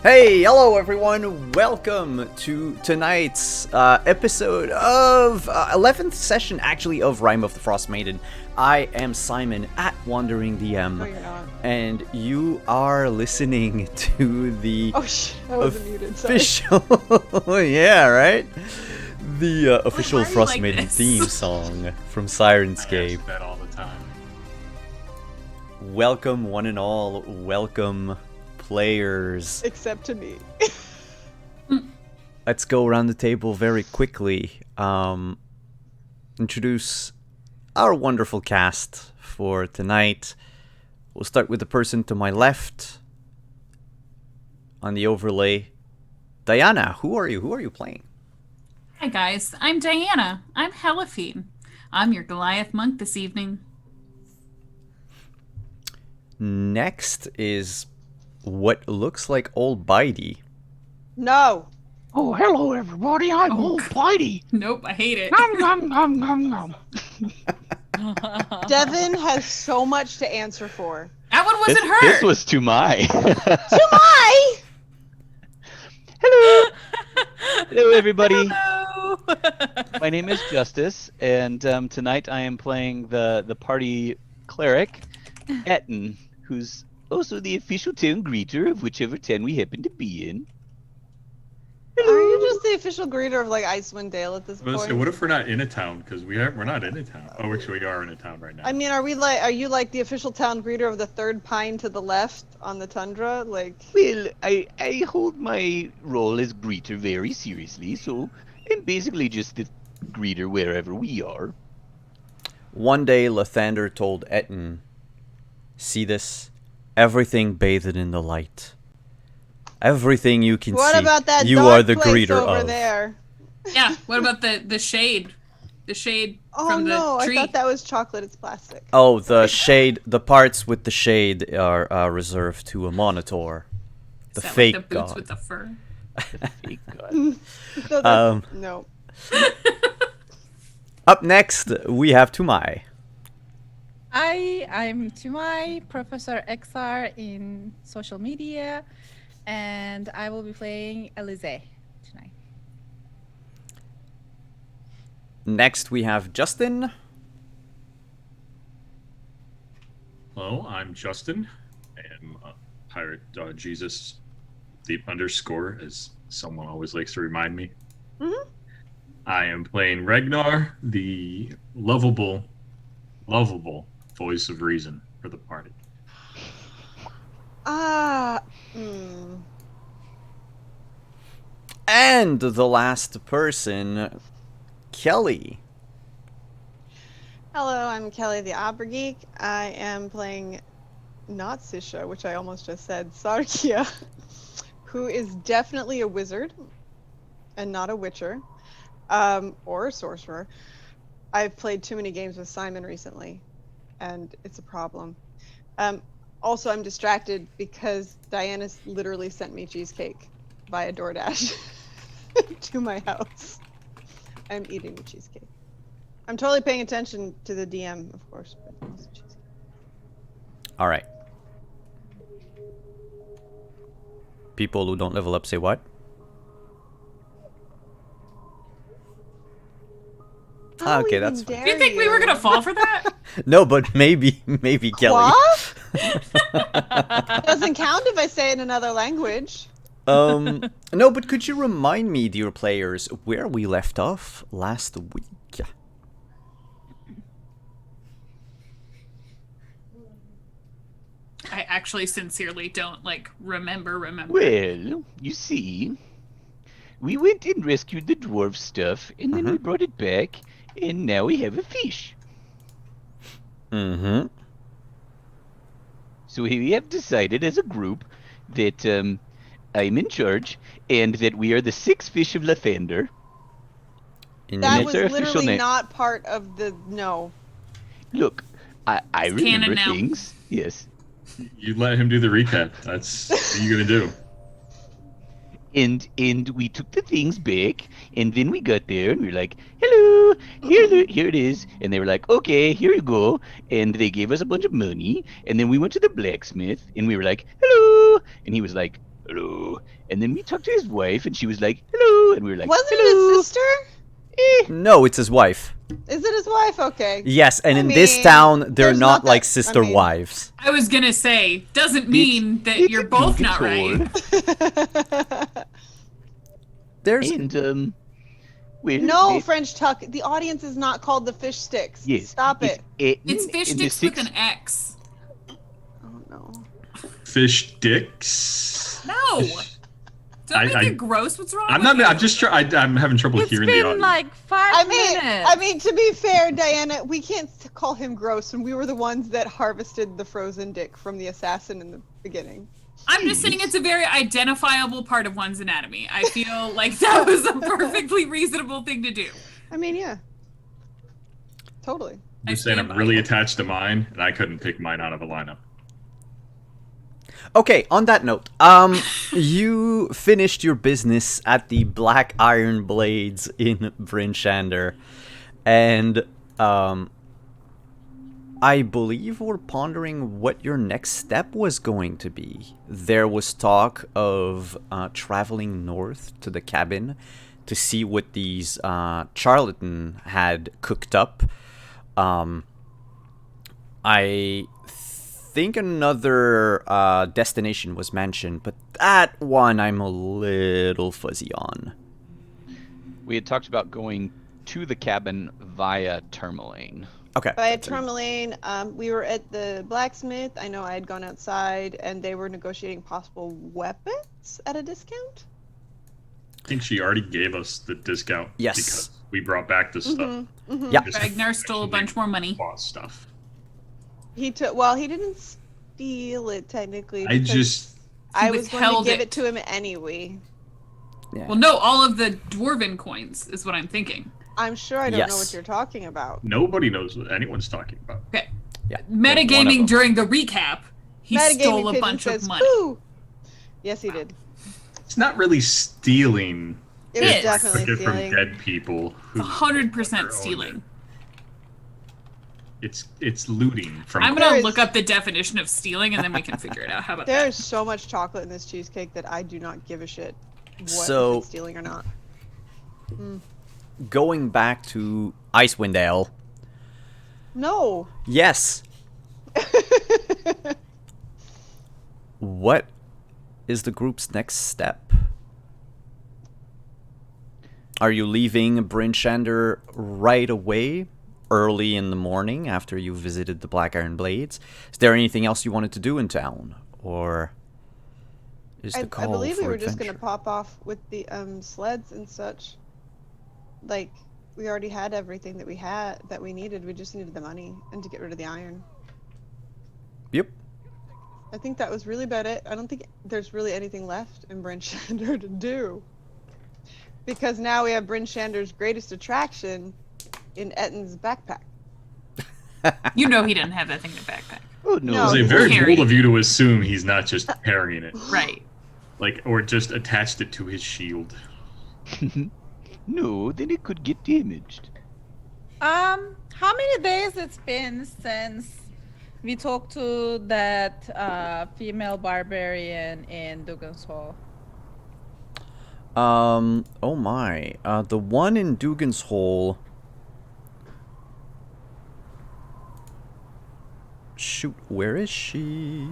Hey, hello everyone! Welcome to tonight's episode of 11th session, actually, of Rime of the Frostmaiden. I am Simon at Wandering DM, No, you're not. and you are listening to the Oh shit, I wasn't muted. Sorry. official, yeah, right? The official why are you like Frostmaiden this? theme song from I Sirenscape. ask that all the time. Welcome, one and all. Welcome, players. Except to me. Let's go around the table very quickly. Introduce our wonderful cast for tonight. We'll start with the person to my left on the overlay. Diana, who are you? Who are you playing? Hi guys, I'm Diana. I'm Heliphine. I'm your Goliath monk this evening. Next is what looks like old Bitey. No. Oh, hello everybody, I'm old Bitey. Nope, I hate it. Nom nom nom nom nom. Devin has so much to answer for. That one wasn't her. This was to my. To my! Hello. Hello everybody. Hello. My name is Justice, and tonight I am playing the party cleric, Etten, who's also the official town greeter of whichever town we happen to be in. Are you just the official greeter of like Icewind Dale at this I was gonna say, point? what if we're not in a town? Because we're not in a town. Oh, actually, we are in a town right now. I mean, are you like the official town greeter of the third pine to the left on the tundra? Like, Well, I hold my role as greeter very seriously, so I'm basically just the greeter wherever we are. One day, Lathander told Etten, "See this? Everything bathed in the light. Everything you can what see, about that you dark are the place greeter over of." there? Yeah, what about the shade? The shade Oh from the no, tree. I thought that was chocolate. It's plastic. Oh, the shade, the parts with the shade are reserved to a monitor. The Is that fake like the boots god. with the fur. Thank God. So that's, no. Up next, we have Tumai. Hi, I'm Tumai, Professor XR in social media, and I will be playing Elise tonight. Next, we have Justin. Hello, I'm Justin. I am Pirate Jesus Deep Underscore, as someone always likes to remind me. Mhm. I am playing Ragnar, the lovable voice of reason for the party. Ah. Hmm. And the last person, Kelly. Hello, I'm Kelly the Opera Geek. I am playing not Sisha, which I almost just said, Sarkia, who is definitely a wizard and not a witcher or a sorcerer. I've played too many games with Simon recently, and it's a problem. Also, I'm distracted because Diana's literally sent me cheesecake via DoorDash to my house. I'm eating the cheesecake. I'm totally paying attention to the DM, of course. But also cheesecake. All right. People who don't level up say what? How Okay, even that's fine. dare Do you think we were gonna fall for that? No, but maybe Kelly. What? Doesn't count if I say it in another language. No, but could you remind me, dear players, where we left off last week? I actually sincerely don't remember. Well, you see, we went and rescued the dwarf stuff, and then we brought it back, and now we have a fish. Mm-hmm. So we have decided as a group that I'm in charge, and that we are the six fish of Lathander. That that's was our official literally name. not part of the no. Look, I It's canon remember now. things. Yes. You let him do the recap. That's what you gonna do. And we took the things back, and then we got there, and we were like, hello, here it is. And they were like, okay, here you go. And they gave us a bunch of money, and then we went to the blacksmith, and we were like, hello. And he was like, hello. And then we talked to his wife, and she was like, hello. And we were like, Wasn't it hello. his sister? No, it's his wife. Is it his wife? Okay. Yes, and I in this mean, town, they're there's not not like that- sister I mean- wives. I was gonna say, doesn't mean that you're both not right. There's And, well, No, they- French Tuck. The audience is not called the fish sticks. Yes. Stop it. It's fish in the sticks with six- an X. Oh no. Fish dicks. No. Don't make I- it gross. What's wrong I'm with not. you? I'm just. I'm having trouble It's hearing the been audio. like 5 minutes. I mean, to be fair, Diana, we can't call him gross when we were the ones that harvested the frozen dick from the assassin in the beginning. I'm just saying it's a very identifiable part of one's anatomy. I feel like that was a perfectly reasonable thing to do. I mean, yeah. Totally. I'm just saying stand I'm by really it. attached to mine, and I couldn't pick mine out of a lineup. Okay, on that note, you finished your business at the Black Iron Blades in Bryn Shander, and I believe we're pondering what your next step was going to be. There was talk of traveling north to the cabin to see what these charlatan had cooked up. I think another destination was mentioned, but that one I'm a little fuzzy on. We had talked about going to the cabin via Tourmaline. Okay. By Tourmaline, we were at the blacksmith. I know I had gone outside, and they were negotiating possible weapons at a discount. I think she already gave us the discount. Yes. Because we brought back the stuff. Yeah. Just Ragnar stole a bunch more money. bought stuff. He took. Well, he didn't steal it technically. I because just. I was going to withheld give it. it to him anyway. Yeah. Well, no, all of the dwarven coins is what I'm thinking. I'm sure I don't know Yes. what you're talking about. Nobody knows what anyone's talking about. Okay. Yeah. one of Metagaming them. during the recap, he Metagaming stole a Pigeon bunch says, of money. "Whew." Yes, he did. It's not really stealing. It was Yes. definitely Took it from stealing. dead people. Who 100% owned it. stealing. It's looting from. I'm gonna There is- look up the definition of stealing and then we can figure it out. How about There that? is so much chocolate in this cheesecake that I do not give a shit what So- if it's stealing or not. Going back to Icewind Ale. No. Yes. What is the group's next step? Are you leaving Bryn Shander right away, early in the morning after you visited the Black Iron Blades? Is there anything else you wanted to do in town, or is the I call believe we for were just gonna adventure? pop off with the sleds and such. Like we already had everything that we needed. We just needed the money and to get rid of the iron. Yep. I think that was really about it. I don't think there's really anything left in Bryn Shander to do. Because now we have Bryn Shander's greatest attraction in Etton's backpack. You know he didn't have that thing in the backpack. Oh, no. No. It was he's very carrying bold of you to assume he's not just carrying it, Right. like, or just attached it to his shield. No, then it could get damaged. How many days it's been since we talked to that female barbarian in Dugan's Hall? Oh my. The one in Dugan's Hole. Shoot, where is she?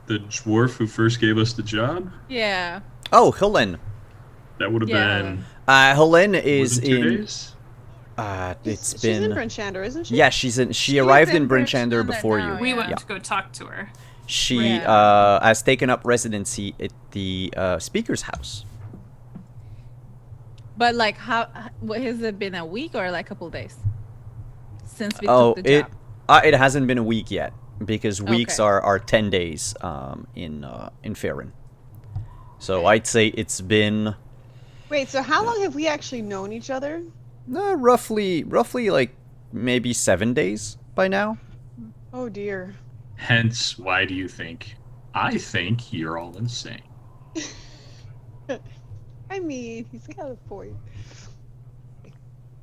The dwarf who first gave us the job, Yeah. Oh, Helen. that would have Yeah. been Helen was is it 2 in. days. It's She's been. in Bryn Shander, isn't she? Yeah, she's in. She She's arrived in in Bryn Bryn Shander Shander before now, you. We Yeah. went Yeah. to go talk to her. She Yeah. has taken up residency at the speaker's house. But like, what has it been, a week or like a couple days since we Oh, took the job? it hasn't been a week yet because weeks Okay. are 10 days in Farron. So I'd say it's been Wait, so how long have we actually known each other? roughly like maybe 7 days by now. Oh dear. Hence, why do you think? I think you're all insane. I mean, he's got a point.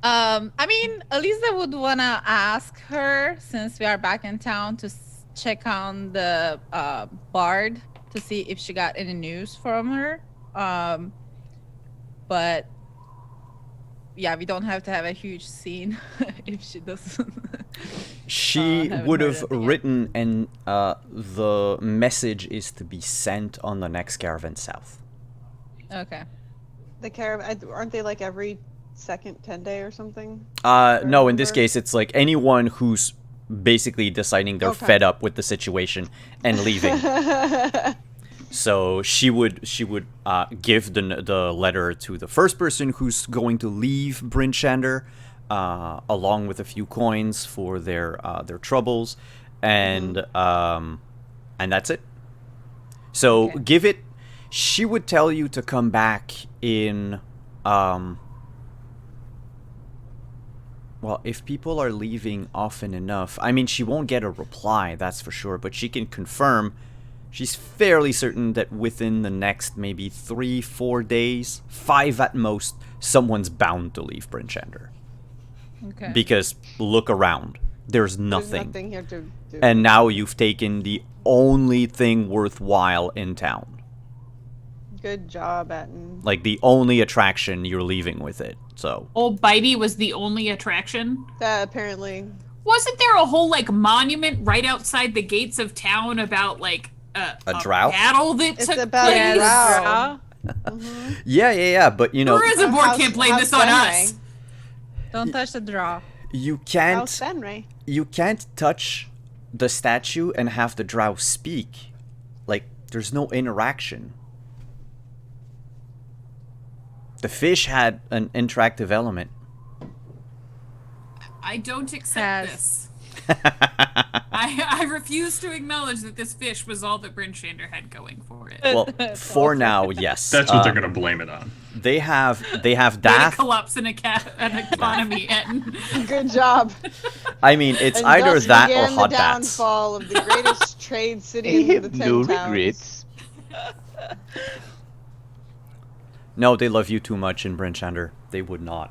I mean, Elisa would wanna ask her, since we are back in town, to check on the bard to see if she got any news from her. But yeah, we don't have to have a huge scene if she doesn't. She haven't would heard have anything yet. written, and the message is to be sent on the next caravan south. Okay. The caravan, aren't they like every second 10 day or something? No, in this remember. case, it's like anyone who's basically deciding they're Okay. fed up with the situation and leaving. So she would give the letter to the first person who's going to leave Bryn Shander, along with a few coins for their troubles, and that's it. So Okay. give it. She would tell you to come back in. Well, if people are leaving often enough, I mean, she won't get a reply, that's for sure, but she can confirm. She's fairly certain that within the next maybe 3-4 days, 5 at most, someone's bound to leave Bryn Shander. Okay. Because look around. There's There's nothing. nothing here to do. And now you've taken the only thing worthwhile in town. Good job, Etten. Like, the only attraction, you're leaving with it. So, Old Bitey was the only attraction. That apparently. Wasn't there a whole like monument right outside the gates of town about like A drought? battle that It's took about place? a drought. yeah, but you know, Tourism board House- can't blame House this on Fenway. us. Don't touch the draw. you House can't Fenway. you can't touch the statue and have the drow speak. Like, there's no interaction. The fish had an interactive element. I don't accept Has- this. I refuse to acknowledge that this fish was all that Bryn Shander had going for it. Well, for now, yes. That's what they're gonna blame it on. They have Data Dath. collapse in an economy, and Good job. I mean, it's And either thus that or began hot the bats. downfall of the greatest trade city I in the have 10 no towns. regrets. No, they love you too much in Bryn Shander. They would not.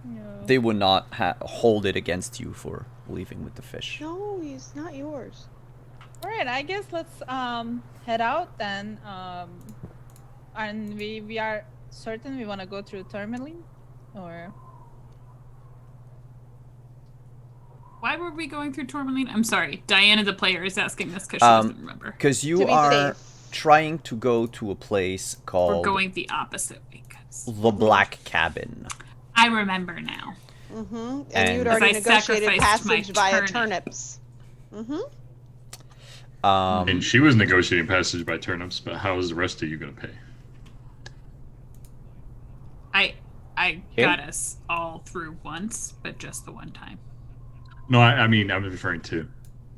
No. They would not hold it against you for leaving with the fish. No, he's not yours. All right, I guess let's head out then. And we are certain we want to go through Tourmaline, or why were we going through Tourmaline? I'm sorry, Diana, the player, is asking this because she doesn't remember. Because you To be are safe. trying to go to a place We're called going the opposite way. 'Cause the Black Cabin. I remember now. Mm-hmm. And And- you'd already Because I negotiated sacrificed my passage via turnip. turnips. Mm-hmm. And she was negotiating passage by turnips, but how is the rest of you gonna pay? I Okay. got us all through once, but just the one time. No, I mean I'm referring to.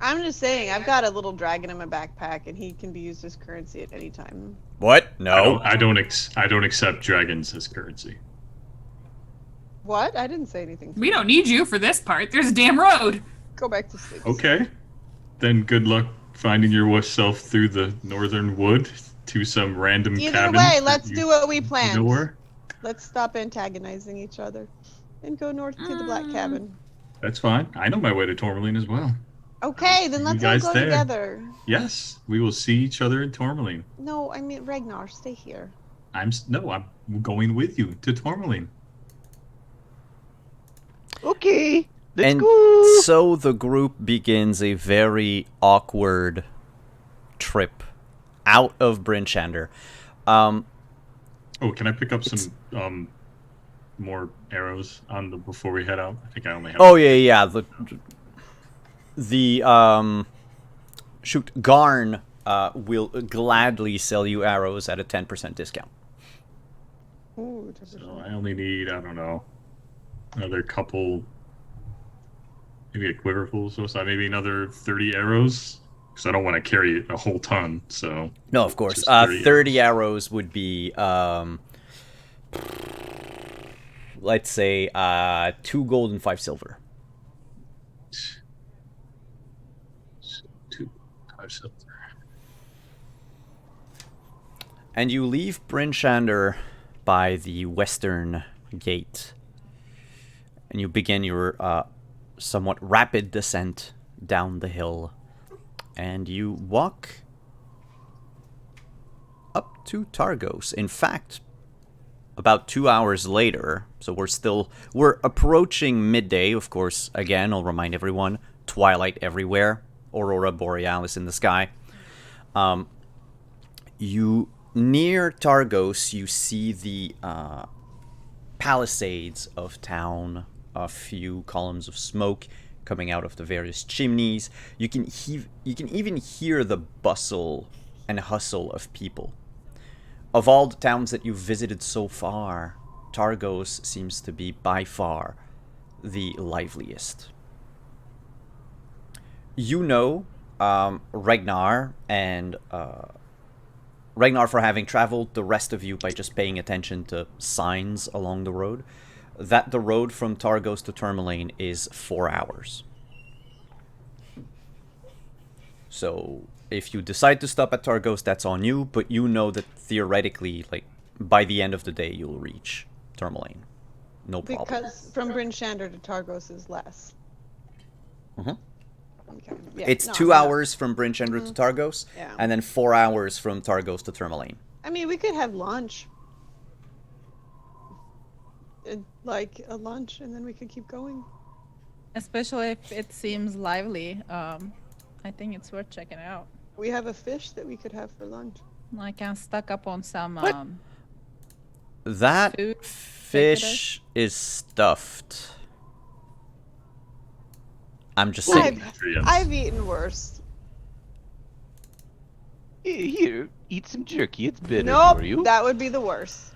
I'm just saying, I've got a little dragon in my backpack, and he can be used as currency at any time. What? No. I don't accept dragons as currency. What? I didn't say anything. We don't need you for this part. There's a damn road. Go back to sleep. Okay. Then good luck finding yourself through the northern wood to some random Either cabin. way, that let's you do what we planned. Nowhere. Let's stop antagonizing each other and go north to the Black Cabin. That's fine. I know my way to Tourmaline as well. Okay, then You let's all guys go there? together. Yes, we will see each other in Tourmaline. No, I mean Ragnar, stay here. I'm going with you to Tourmaline. Okay, let's And go. so the group begins a very awkward trip out of Bryn Shander. Oh, can I pick up some more arrows on the before we head out? I think I only have. Oh yeah. Shoot, Garn will gladly sell you arrows at a 10% discount. Ooh, So I only need, I don't know, another couple, maybe a quiverful, so maybe another 30 arrows. Because I don't want to carry a whole ton, so. No, of course. Just 30 arrows would be, let's say, 2 gold and 5 silver. 2, 5 silver. And you leave Bryn Shander by the western gate. And you begin your somewhat rapid descent down the hill. and you walk up to Targos. In fact, about 2 hours later, so we're approaching midday. Of course, again, I'll remind everyone, twilight everywhere, aurora borealis in the sky. You near Targos, you see the palisades of town, a few columns of smoke coming out of the various chimneys. You can even hear the bustle and hustle of people. Of all the towns that you've visited so far, Targos seems to be by far the liveliest. You know Ragnar, and Ragnar for having traveled, the rest of you by just paying attention to signs along the road, that the road from Targos to Tourmaline is 4 hours. So if you decide to stop at Targos, that's on you, but you know that theoretically, like, by the end of the day, you'll reach Tourmaline. No problem. Because from Bryn Shander to Targos is less. Mhm. Okay. Yeah, It's no, 2 no. hours from Bryn Shander to Targos, Yeah. and then 4 hours from Targos to Tourmaline. I mean, we could have lunch. Like a lunch, and then we could keep going. Especially if it seems lively. I think it's worth checking out. We have a fish that we could have for lunch. I can stock up on some What? That food. fish is stuffed. I'm just Well, saying. I've eaten worse. Here, eat some jerky. It's better Nope, for you. that would be the worst.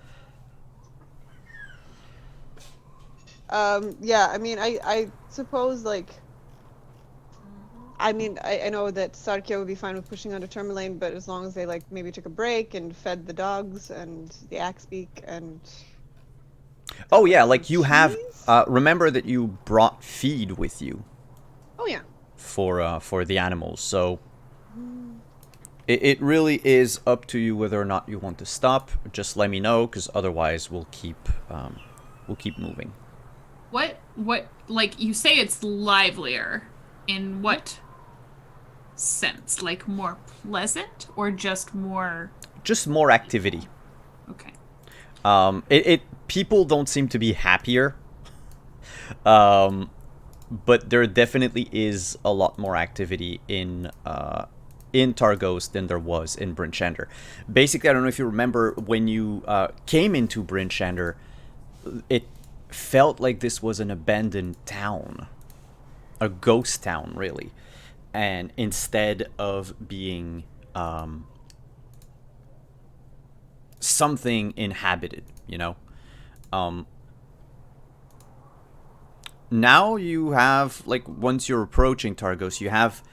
Yeah, I mean, I suppose, like, I mean, I know that Sarkia would be fine with pushing onto Tourmaline, but as long as they, like, maybe took a break and fed the dogs and the Axebeak and... Oh yeah, like you have. Cheese? Remember that you brought feed with you Oh, yeah. for the animals, so it really is up to you whether or not you want to stop. Just let me know, because otherwise we'll keep moving. What, like, you say it's livelier. In what sense? Like, more pleasant or just more... Just more activity. Okay. People don't seem to be happier. But there definitely is a lot more activity in Targos than there was in Bryn Shander. Basically, I don't know if you remember when you came into Bryn Shander, it felt like this was an abandoned town, a ghost town, really, and instead of being something inhabited, you know. Now you have, like, once you're approaching Targos, you have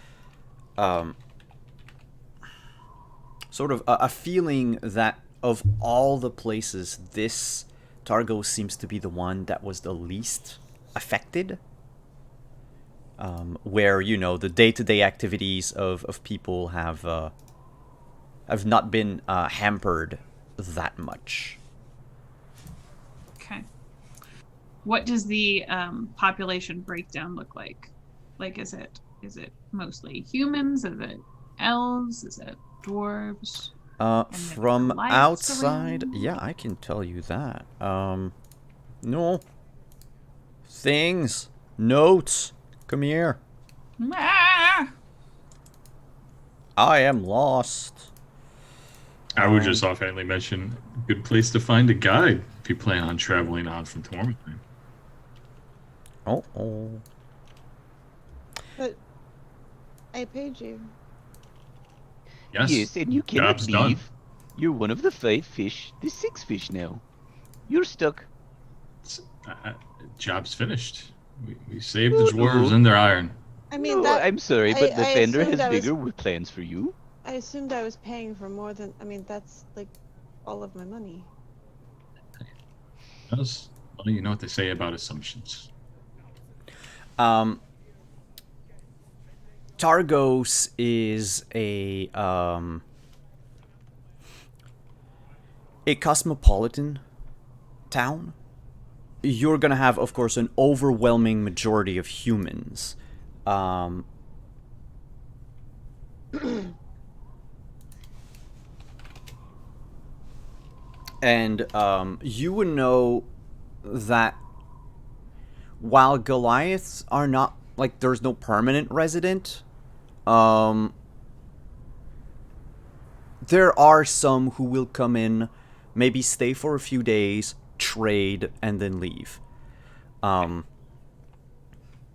sort of a feeling that of all the places, this Targos seems to be the one that was the least affected. Where, you know, the day-to-day activities of people have not been hampered that much. Okay. What does the population breakdown look like? Like, is it mostly humans? Is it elves? Is it dwarves? From lights outside, around? yeah, I can tell you that. No. Things. Notes. Come here. Ah! I am lost. I would just offhandedly mention, good place to find a guide if you plan on traveling on from Tourmaline. Oh. But I paid you. Yes, and you cannot job's done. leave. You're one of the 5 fish, the 6 fish now. You're stuck. Job's finished. We saved the Oh, dwarves no. and their iron. I mean, No, that... I'm sorry, but the I vendor has assumed I was- bigger plans for you. I assumed I was paying for more than... I mean, that's, like, all of my money. Well, you know what they say about assumptions. Targos is a cosmopolitan town. You're gonna have, of course, an overwhelming majority of humans. And you would know that while Goliaths are not, like, there's no permanent resident, there are some who will come in, maybe stay for a few days, trade, and then leave.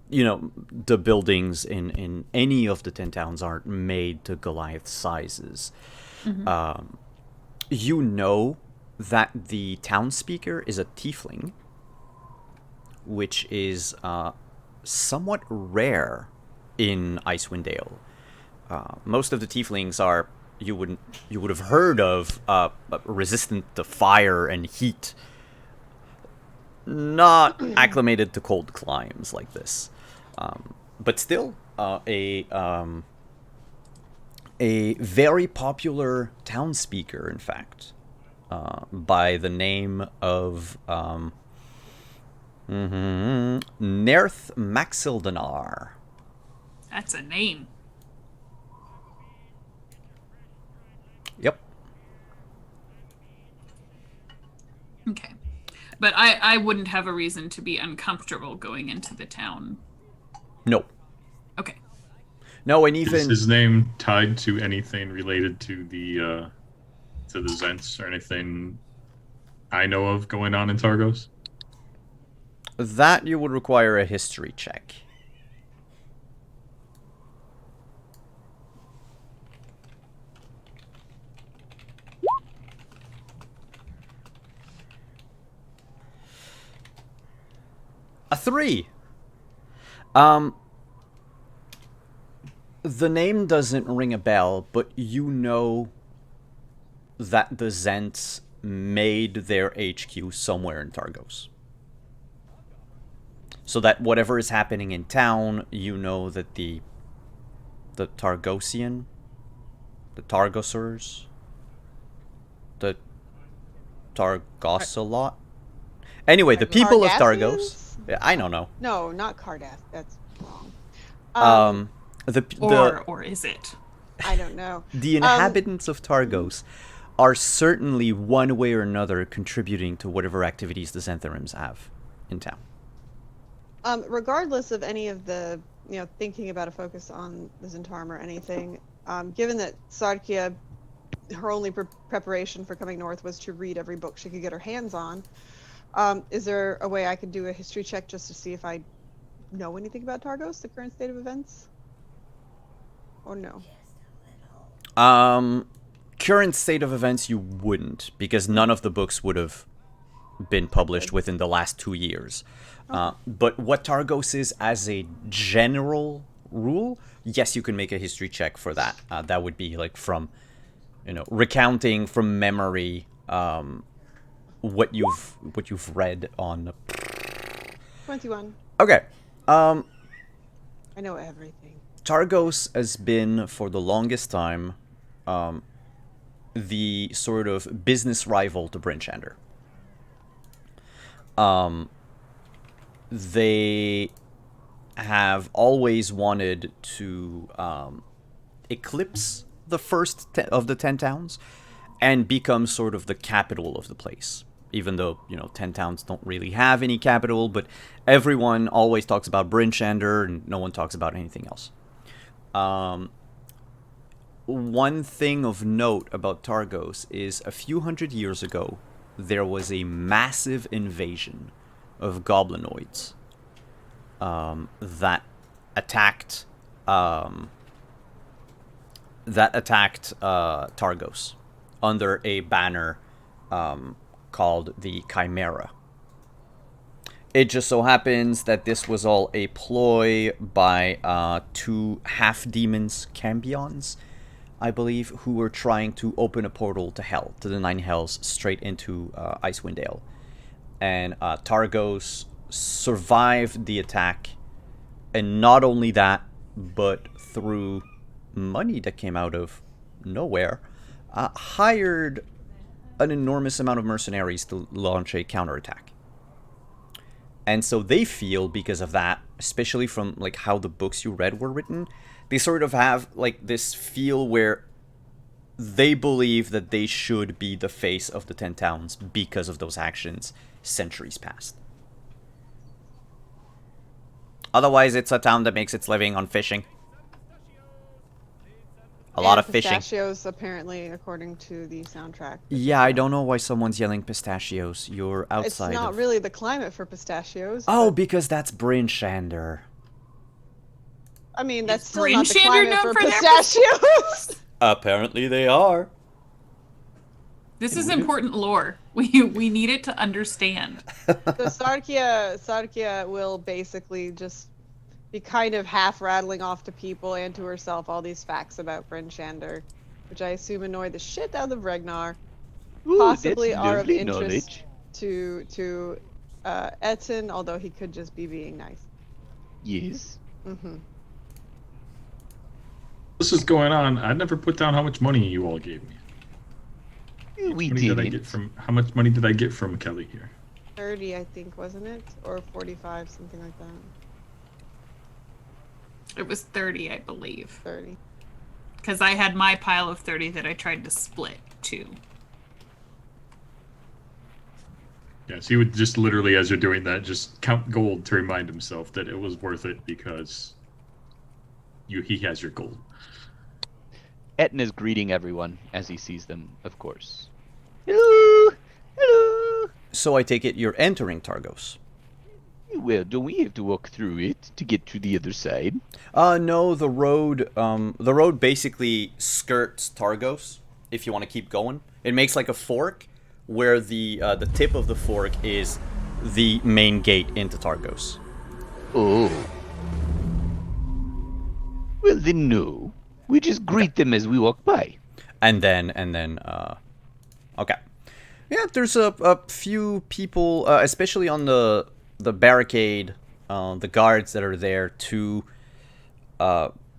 You know, the buildings in any of the 10 towns aren't made to Goliath sizes. You know that the town speaker is a tiefling, which is somewhat rare in Icewind Dale. Most of the tieflings are you would have heard of, resistant to fire and heat, not acclimated to cold climes like this, but still a very popular town speaker, in fact, by the name of Nerth Maxildanar. That's a name. Yep. Okay. But I wouldn't have a reason to be uncomfortable going into the town. No. Okay. No, and Is even his name tied to anything related to the Zents or anything I know of going on in Targos? that you would require a history check. A 3. The name doesn't ring a bell, but you know that the Zents made their HQ somewhere in Targos. So that whatever is happening in town, you know that the Targosian, the Targosers, the Targosalot. Anyway, the people of Targos. Cardassians? Yeah, I don't know. No, not Cardass. That's wrong. Or is it? I don't know. The inhabitants of Targos are certainly one way or another contributing to whatever activities the Xantharims have in town. Regardless of any of the, thinking about a focus on the Zentarum or anything, given that Sarkia, her only preparation for coming north was to read every book she could get her hands on, is there a way I could do a history check just to see if I know anything about Targos, the current state of events? Or no? Current state of events, you wouldn't, because none of the books would have been published within the last 2 years. But what Targos is as a general rule, yes, you can make a history check for that. That would be like from, recounting from memory what you've read on. 21. Okay. I know everything. Targos has been for the longest time the sort of business rival to Brinchander. They have always wanted to eclipse the first of the 10 towns and become sort of the capital of the place. Even though, 10 towns don't really have any capital, but everyone always talks about Brinchander and no one talks about anything else. One thing of note about Targos is a few hundred years ago, there was a massive invasion of goblinoids that attacked Targos under a banner called the Chimera. It just so happens that this was all a ploy by 2 half-demons, Cambions, I believe, who were trying to open a portal to Hell, to the 9 Hells, straight into Icewind Dale. And Targos survived the attack, and not only that, but through money that came out of nowhere, hired an enormous amount of mercenaries to launch a counterattack. And so they feel, because of that, especially from like how the books you read were written, they sort of have like this feel where they believe that they should be the face of the 10 towns because of those actions centuries past. Otherwise, it's a town that makes its living on fishing. A lot of fishing. Pistachios, apparently, according to the soundtrack. Yeah, I don't know why someone's yelling pistachios. You're outside. It's not really the climate for pistachios. Oh, but, because that's Bryn Shander. I mean, that's Is still Bryn not the Shander climate known for for their pistachios. Apparently they are. This is important lore. We need it to understand. So Sarkia will basically just be kind of half rattling off to people and to herself all these facts about Bryn Shander, which I assume annoy the shit out of Ragnar. Ooh, Possibly that's are of lovely interest knowledge. to Etten, although he could just be being nice. Yes. Mm-hmm. This is going on. I never put down how much money you all gave me. We Money did I did get it. from? How much money did I get from Kelly here? 30, I think, wasn't it? Or 45, something like that. It was 30, I believe. 30. Because I had my pile of 30 that I tried to split too. Yes, he would just literally, as you're doing that, just count gold to remind himself that it was worth it because he has your gold. Etten is greeting everyone as he sees them, of course. Hello! Hello! So I take it you're entering Targos. Well, don't we have to walk through it to get to the other side? No, the road basically skirts Targos. If you want to keep going, it makes like a fork, where the tip of the fork is the main gate into Targos. Oh. Well, then no. We just greet them as we walk by. And then, okay. Yeah, there's a few people, especially on the barricade, the guards that are there, two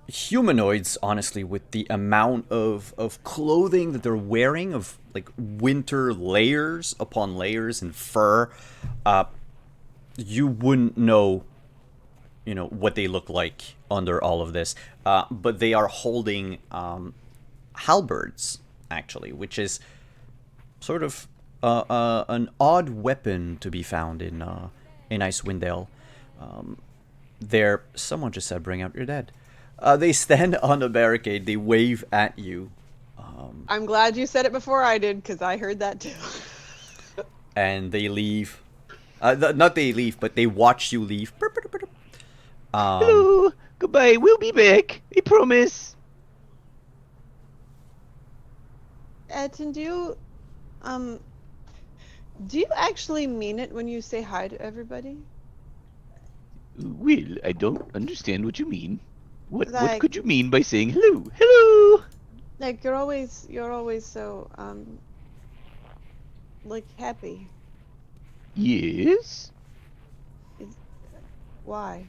humanoids, honestly, with the amount of clothing that they're wearing, of like winter layers upon layers and fur, you wouldn't know, what they look like under all of this. But they are holding halberds, actually, which is sort of an odd weapon to be found in Icewind Dale. Someone just said, "Bring out your dead." They stand on the barricade. They wave at you. I'm glad you said it before I did, because I heard that too. And they leave. Not they leave, but they watch you leave. Hello! Goodbye, we'll be back. I promise. Etten, do you actually mean it when you say hi to everybody? Well, I don't understand what you mean. What Like- could you mean by saying hello? Hello! Like, you're always so, like, happy. Yes? Why?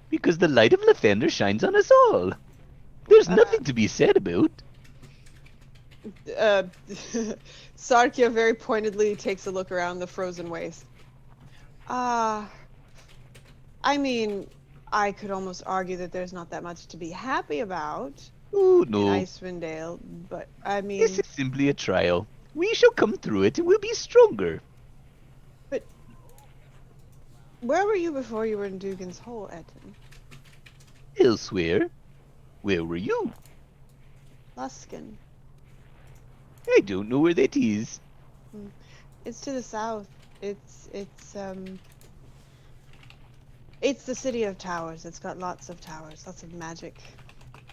Because the light of Lathander shines on us all. There's nothing to be said about. Sarkia very pointedly takes a look around the frozen waste. I mean, I could almost argue that there's not that much to be happy about Oh, in no. Icewind Dale, but I mean, This is simply a trial. We shall come through it and we'll be stronger. where were you before you were in Dugan's Hole, Etten? Elsewhere? Where were you? Luskin. I don't know where that is. It's to the south. It's the city of towers. It's got lots of towers, lots of magic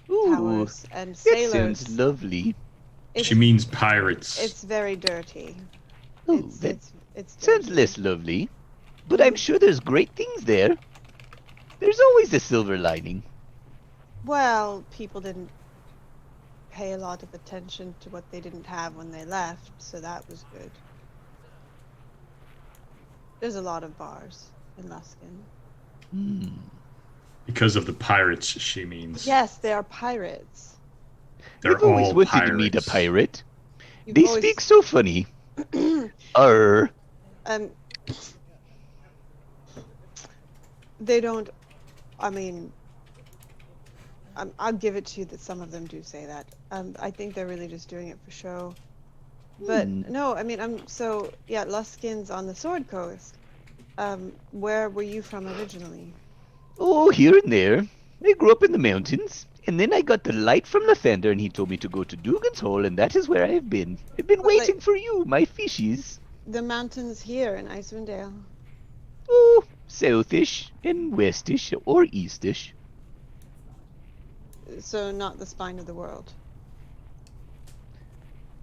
Ooh, towers and that sailors. sounds lovely. It's, She means pirates. it's very dirty. Oh, that It's sounds dirty. less lovely. But I'm sure there's great things there. There's always a silver lining. Well, people didn't pay a lot of attention to what they didn't have when they left, so that was good. There's a lot of bars in Luskin. Hmm. Because of the pirates, she means. Yes, they are pirates. They're I've always all wanted pirates. to meet a pirate. You've They always- speak so funny. Arr. They don't. I mean, I'll give it to you that some of them do say that. I think they're really just doing it for show. But no, I mean, yeah, Luskin's on the Sword Coast. Where were you from originally? Oh, here and there. I grew up in the mountains, and then I got the light from Lathander, and he told me to go to Dugan's Hole, and that is where I have been. I've been But, waiting like, for you, my fishies. the mountains here in Icewind Dale. Oh, southish, and westish, or eastish. So not the spine of the world.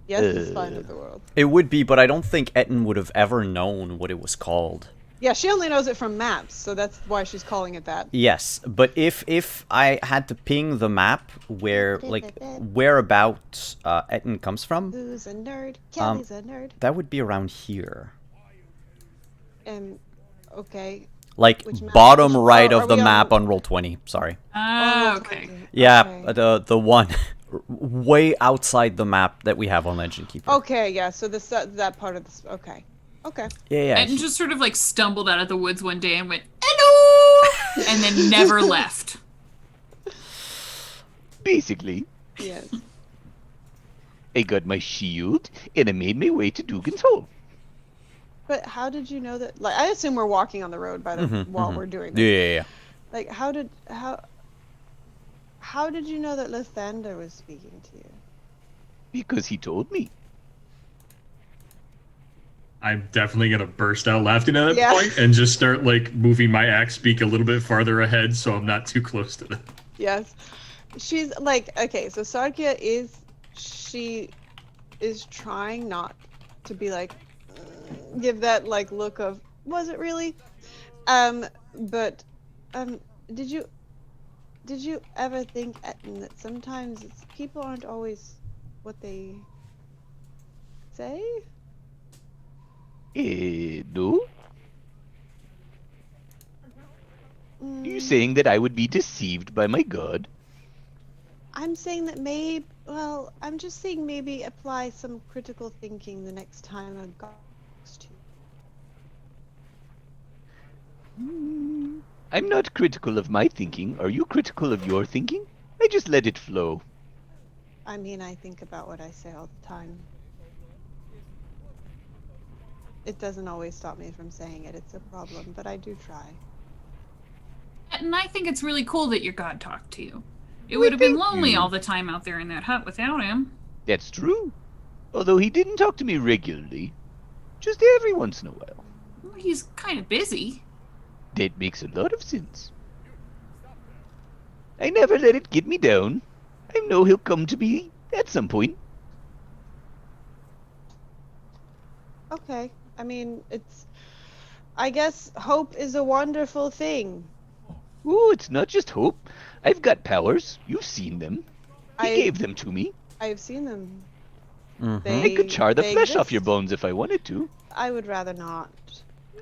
Yes, the spine of the world. It would be, but I don't think Etten would have ever known what it was called. Yeah, she only knows it from maps, so that's why she's calling it that. Yes, but if I had to ping the map where, like, whereabouts Etten comes from, Who's a nerd? Kelly's a nerd. that would be around here. Okay. Like, Which map? bottom Which- right are of the we on- map on Roll20, sorry. Ah, Oh, okay. 20. Yeah, Okay. the one way outside the map that we have on Legend Keeper. Okay, yeah. So this that part of this. Okay. Okay. Yeah. And just sort of like stumbled out of the woods one day and went, hello! And then never left. Basically, Yes. I got my shield, and I made my way to Dugan's Hole. But how did you know that? Like, I assume we're walking on the road by the while we're doing this. Yeah. Like, how did you know that Lathander was speaking to you? Because he told me. I'm definitely gonna burst out laughing at that Yeah. point and just start like moving my axe beak a little bit farther ahead so I'm not too close to them. Yes. She's like, okay, so Sarkia she is trying not to be like, give that like look of, was it really? But did you ever think, Etten, that sometimes people aren't always what they say? No? Are you Mm, saying that I would be deceived by my god? I'm saying that I'm just saying maybe apply some critical thinking the next time a god talks to you. I'm not critical of my thinking. Are you critical of your thinking? I just let it flow. I mean, I think about what I say all the time. It doesn't always stop me from saying it. It's a problem, but I do try. And I think it's really cool that your god talked to you. It would have been lonely all the time out there in that hut without him. That's true. Although he didn't talk to me regularly. Just every once in a while. Well, he's kind of busy. That makes a lot of sense. I never let it get me down. I know he'll come to me at some point. Okay. I mean, I guess hope is a wonderful thing. Ooh, it's not just hope. I've got powers. You've seen them. He I- gave them to me. I've seen them. Mhm. I could char the they flesh off your exist. bones if I wanted to. I would rather not.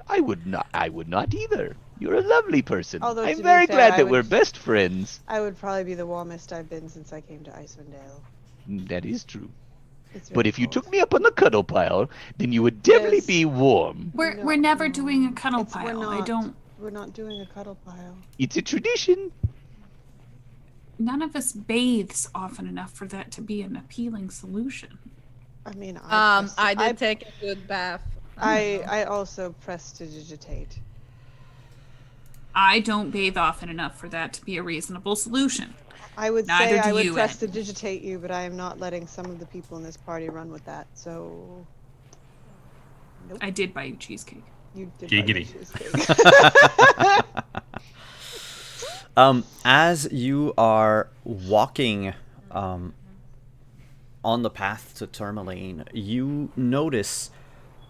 I would not either. You're a lovely person. Although, to I'm be very fair, glad I that would- we're best friends. I would probably be the warmest I've been since I came to Icewind Dale. That is true. It's But very if you cold. took me up on the Cuddlepile, then you would definitely Yes. be warm. We're never doing a cuddle We're pile. I not. don't. We're not doing a cuddle pile. It's a tradition. None of us bathes often enough for that to be an appealing solution. I mean, I did take a good bath. I also prestidigitate. I don't bathe often enough for that to be a reasonable solution. I would Neither say I do would you, Ed. prestidigitate you, but I am not letting some of the people in this party run with that. So I did buy you cheesecake. you did. buy me Giggity. cheesecake. As you are walking on the path to Tourmaline, you notice,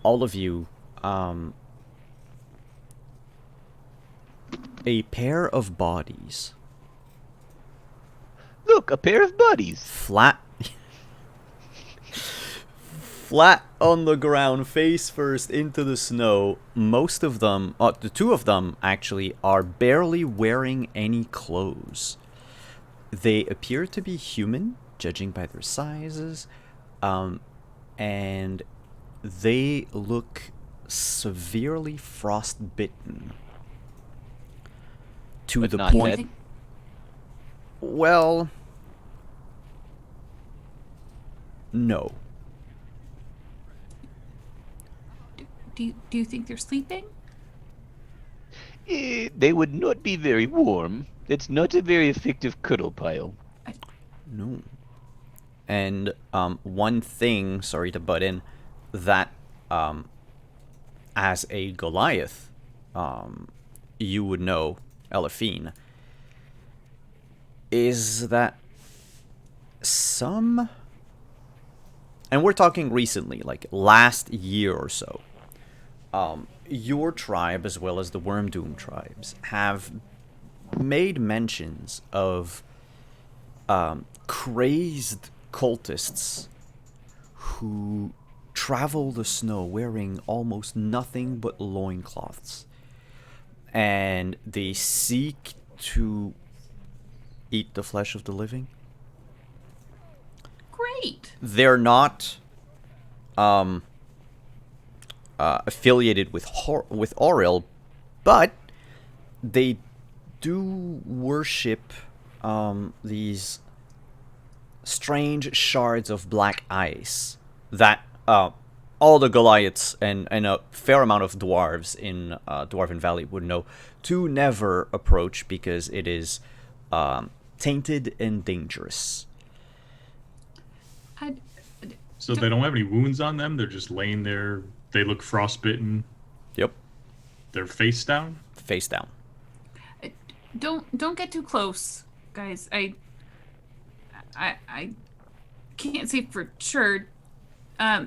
all of you, a pair of bodies Look, a pair of buddies. flat flat on the ground, face first into the snow. Most of them, the two of them actually, are barely wearing any clothes. They appear to be human, judging by their sizes, and they look severely frostbitten to But the not point. dead. Well, no. Do you think they're sleeping? They would not be very warm. It's not a very effective cuddle pile. No. And one thing, sorry to butt in, that as a Goliath, you would know, Elephine, is that some, and we're talking recently, like last year or so, your tribe as well as the Worm Doom tribes have made mentions of crazed cultists who travel the snow wearing almost nothing but loincloths. And they seek to eat the flesh of the living. Great. They're not affiliated with Auril, but they do worship these strange shards of black ice that all the Goliaths and a fair amount of dwarves in Dwarven Valley would know to never approach because it is tainted and dangerous. So they don't have any wounds on them. They're just laying there. They look frostbitten. Yep, They're face down. face down. Don't get too close, guys. I can't say for sure.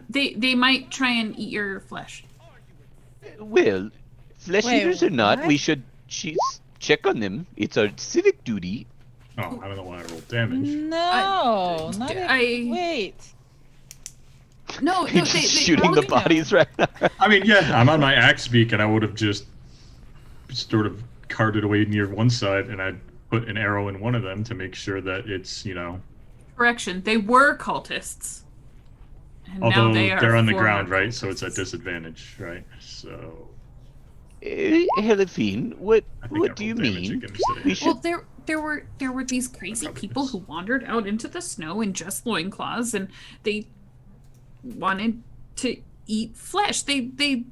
They might try and eat your flesh. Well, flesh Wait, eaters or not, what? we should check on them. It's our civic duty. Oh, I don't know why I rolled damage. No, not I- wait. No, You're they just shooting the probably- bodies right now. I mean, yeah, I'm on my axe beak, and I would have just sort of carted away near one side, and I'd put an arrow in one of them to make sure that it's, Correction, they were cultists. And although now they are they're on the former ground, right? So it's at cultists. disadvantage, right? So Helifine, what I think I what do you rolled damage mean? against it. We should Well, there were these crazy Probably people is. who wandered out into the snow in just loincloths, and they wanted to eat flesh. They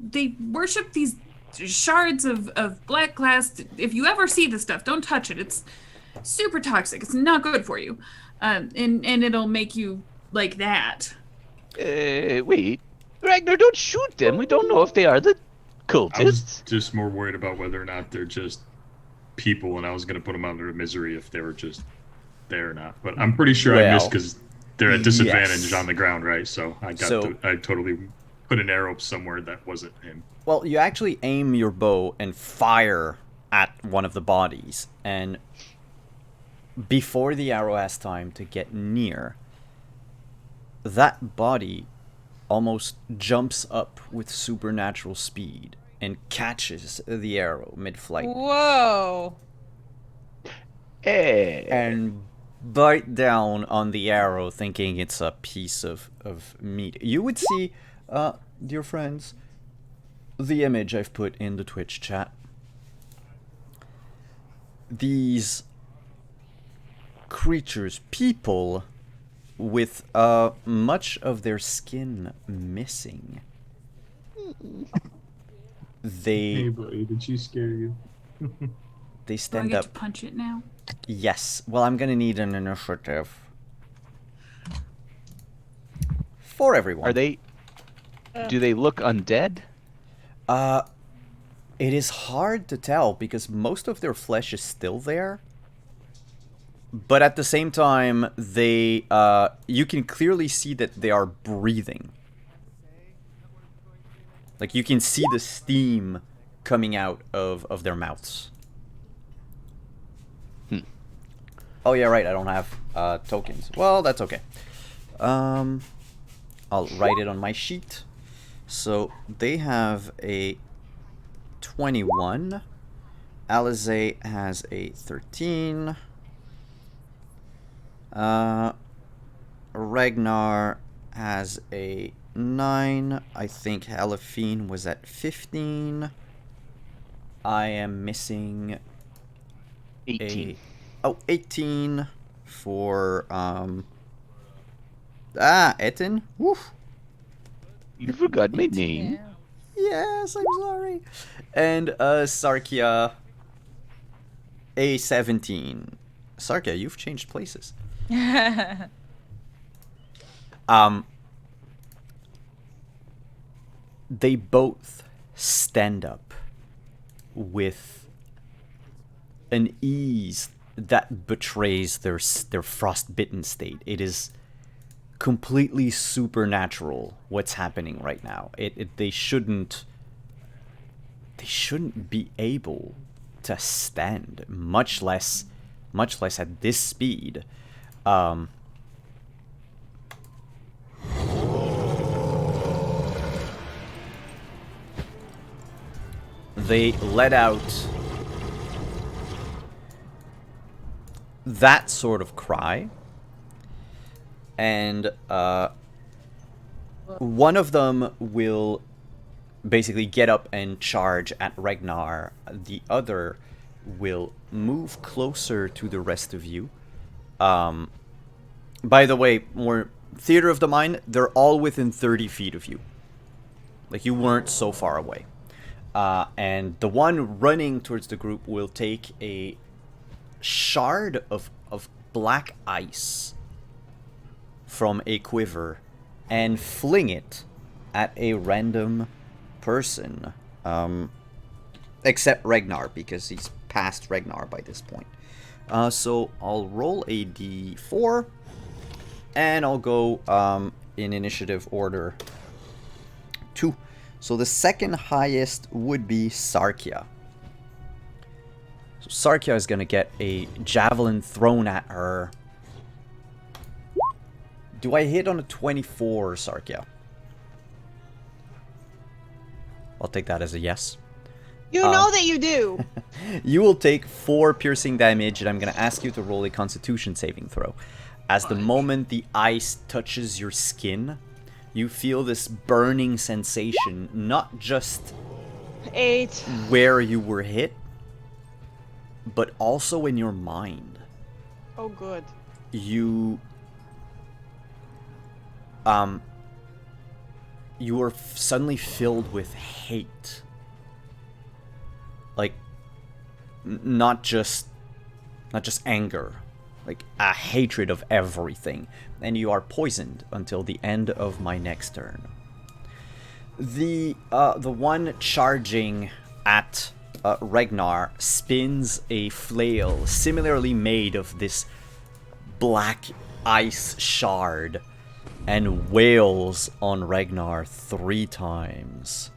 worship these shards of black glass. If you ever see this stuff, don't touch it. It's super toxic. It's not good for you, and it'll make you like that. wait. Ragnar, don't shoot them. We don't know if they are the I was cultists. just more worried about whether or not they're just people, and I was going to put them under misery if they were just there or not. But I'm pretty sure I missed Well, because they're at disadvantage yes. on the ground, right? So I totally put an arrow somewhere that wasn't him. Well, you actually aim your bow and fire at one of the bodies, and before the arrow has time to get near, that body almost jumps up with supernatural speed and catches the arrow mid-flight Whoa. and bite down on the arrow thinking it's a piece of meat. You would see, dear friends, the image I've put in the Twitch chat. These creatures, people, with much of their skin missing. They buddy, did she scare you? they Do I stand get up. to punch it now? Yes. Well, I'm gonna need an initiative for everyone. Are they? Do they look undead? It is hard to tell because most of their flesh is still there. But at the same time, they you can clearly see that they are breathing. Like you can see the steam coming out of their mouths. Oh yeah, right. I don't have tokens. Well, that's okay. I'll write it on my sheet. So they have a 21. Alize has a 13. Ragnar has a 9. I think Halifine was at 15. I am missing 18. 18 for Etin. Woof. You forgot my name. Yeah. Yes, I'm sorry. And Sarkia, a 17. Sarkia, you've changed places. They both stand up with an ease that betrays their frostbitten state. It is completely supernatural what's happening right now. They shouldn't be able to stand, much less at this speed. They let out that sort of cry, and one of them will basically get up and charge at Ragnar. The other will move closer to the rest of you. By the way, more theater of the mind, they're all within 30 feet of you. Like, you weren't so far away. And the one running towards the group will take a shard of black ice from a quiver and fling it at a random person. Except Ragnar, because he's past Ragnar by this point. So I'll roll a d4, and I'll go in initiative order 2. So the second highest would be Sarkia. So Sarkia is going to get a javelin thrown at her. Do I hit on a 24, Sarkia? I'll take that as a yes. You know that you do. You will take 4 piercing damage, and I'm going to ask you to roll a Constitution saving throw. As the moment the ice touches your skin, you feel this burning sensation, not just 8. where you were hit, but also in your mind. Oh, good. You are suddenly filled with hate. Like, not just anger, like a hatred of everything, and you are poisoned until the end of my next turn. The one charging at Ragnar spins a flail similarly made of this black ice shard and wails on Ragnar 3 times.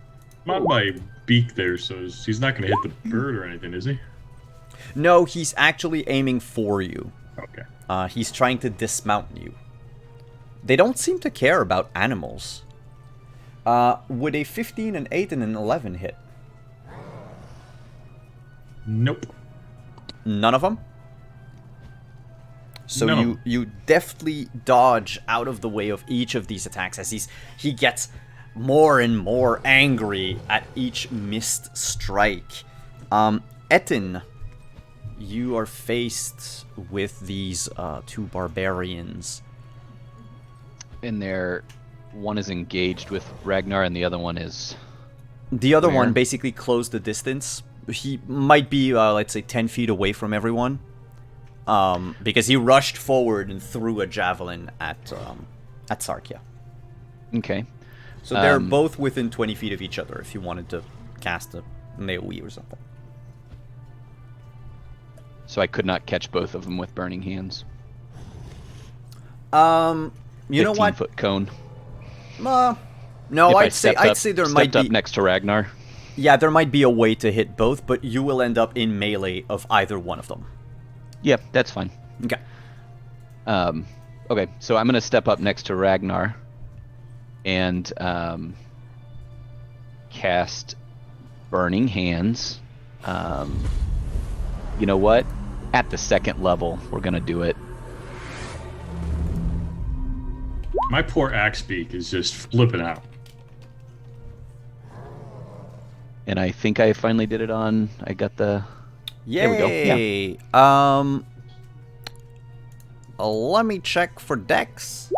Not my beak there, so he's not going to hit the bird or anything, is he? No, he's actually aiming for you. Okay. He's trying to dismount you. They don't seem to care about animals. Would a 15, an 8, and an 11 hit? Nope. None of them? So No. you deftly dodge out of the way of each of these attacks as he gets more and more angry at each missed strike. Etin, you are faced with these 2 barbarians. And one is engaged with Ragnar, and the other one is. The other Where? one basically closed the distance. He might be, let's say, 10 feet away from everyone. Because he rushed forward and threw a javelin at Sarkia. Okay. So they're both within 20 feet of each other if you wanted to cast a AoE or something. So I could not catch both of them with burning hands. You know what? 15-foot cone. No, If I I'd say there might stepped up be. next to Ragnar. Yeah, there might be a way to hit both, but you will end up in melee of either one of them. Yep, that's fine. Okay. Okay, so I'm gonna step up next to Ragnar and cast Burning Hands. You know what? At the 2nd level, we're gonna do it. My poor axe beak is just flipping out. And I think I finally did it on. I got the. Yay! There we go. Yeah. Let me check for dex.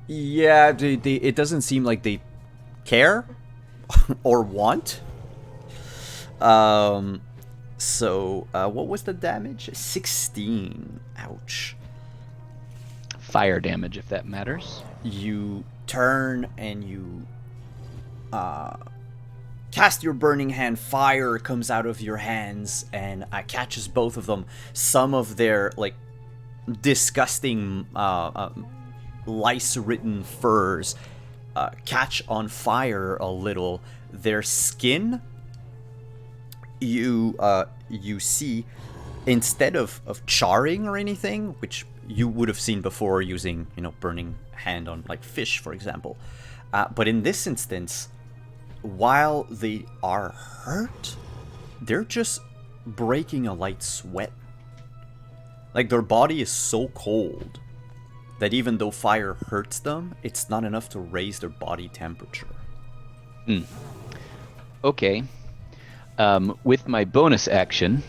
Yeah, it doesn't seem like they care or want. So, what was the damage? 16. Ouch. Fire damage, if that matters. You turn and you cast your burning hand. Fire comes out of your hands and catches both of them. Some of their like disgusting lice-ridden furs catch on fire a little. Their skin, you see, instead of charring or anything, which you would have seen before using, burning hand on like fish, for example. But in this instance, while they are hurt, they're just breaking a light sweat. Like their body is so cold that even though fire hurts them, it's not enough to raise their body temperature. Okay. With my bonus action,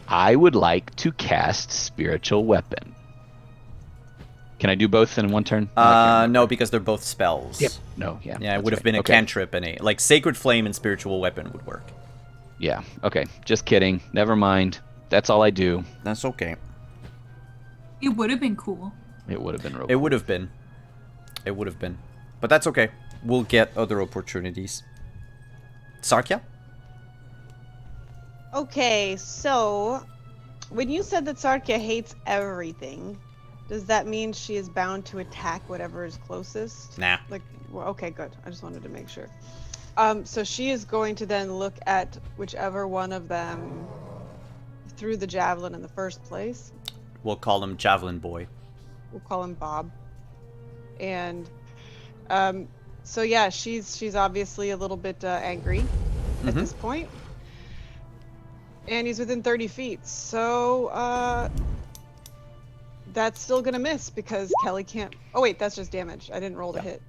I would like to cast Spiritual Weapon. Can I do both in one turn? No, because they're both spells. Yep. No, yeah. Yeah, it that's would have right. been a Okay. cantrip and like Sacred Flame and Spiritual Weapon would work. Yeah, okay. Just kidding. Never mind. That's all I do. That's okay. It would have been cool. It would have been real It would have been. It would have been. But that's okay. We'll get other opportunities. Sarkia? Okay, so when you said that Sarkia hates everything, does that mean she is bound to attack whatever is closest? Nah. Like, well, okay, good. I just wanted to make sure. So she is going to then look at whichever one of them threw the javelin in the first place. We'll call him Javelin Boy. We'll call him Bob. And so yeah, she's obviously a little bit angry at this point. And he's within 30 feet. So that's still gonna miss because Kelly can't. Oh wait, that's just damage. I didn't roll to hit.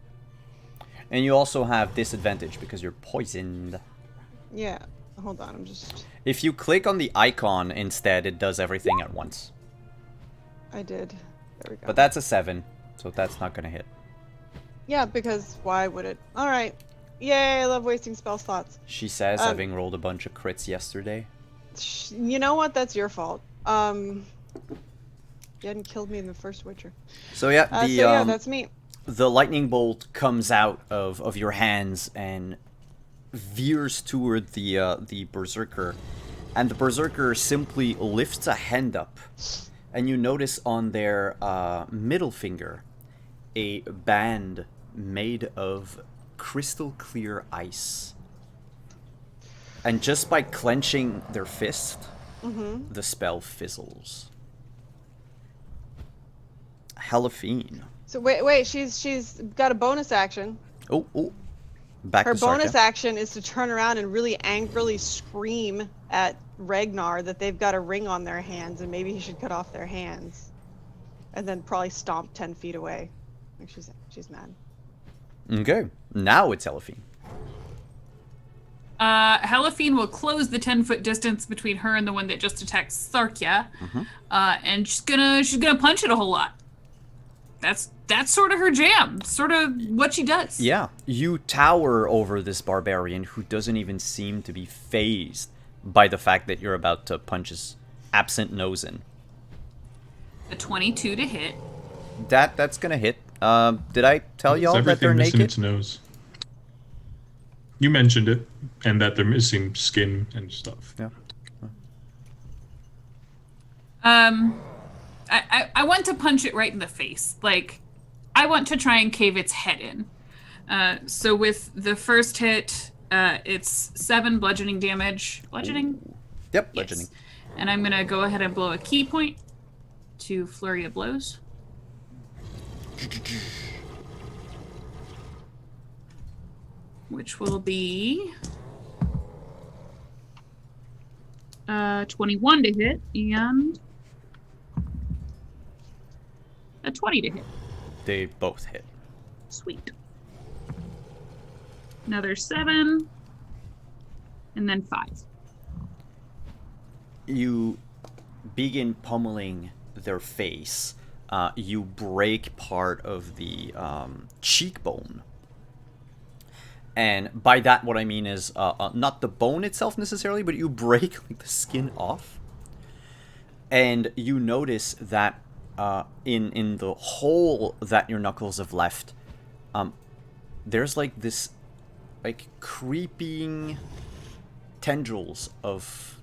And you also have disadvantage because you're poisoned. Yeah. Hold on, I'm just. If you click on the icon instead, it does everything at once. I did. There we go. But that's a 7, so that's not gonna hit. Yeah, because why would it? All right. Yay! I love wasting spell slots. She says, having rolled a bunch of crits yesterday. You know what? That's your fault. You hadn't killed me in the first Witcher. So yeah, that's me. the lightning bolt comes out of your hands and veers toward the berserker, and the berserker simply lifts a hand up, and you notice on their middle finger a band made of crystal clear ice. And just by clenching their fist, the spell fizzles. Hellafine. So wait, she's got a bonus action. Oh. Back Her to bonus Sarka. action is to turn around and really angrily scream at Ragnar that they've got a ring on their hands and maybe he should cut off their hands. And then probably stomp 10 feet away. Like she's mad. Okay, now it's Hellafine. Hellafine will close the 10-foot distance between her and the one that just attacked Sarkia, and she's gonna punch it a whole lot. That's sort of her jam, sort of what she does. Yeah, you tower over this barbarian who doesn't even seem to be phased by the fact that you're about to punch his absent nose in. A 22 to hit. That's gonna hit. Did I tell y'all that they're everything missing naked? its nose? You mentioned it, and that they're missing skin and stuff. Yeah. I want to punch it right in the face. Like, I want to try and cave its head in. So with the first hit, it's 7 bludgeoning damage. Bludgeoning? Yep, Yes. bludgeoning. And I'm going to go ahead and blow a key point to Flurry of Blows. Which will be 21 to hit and a 20 to hit. They both hit. Sweet. Another 7 and then 5. You begin pummeling their face, you break part of the cheekbone. And by that, what I mean is not the bone itself necessarily, but you break like the skin off. And you notice that in the hole that your knuckles have left, there's like this like creeping tendrils of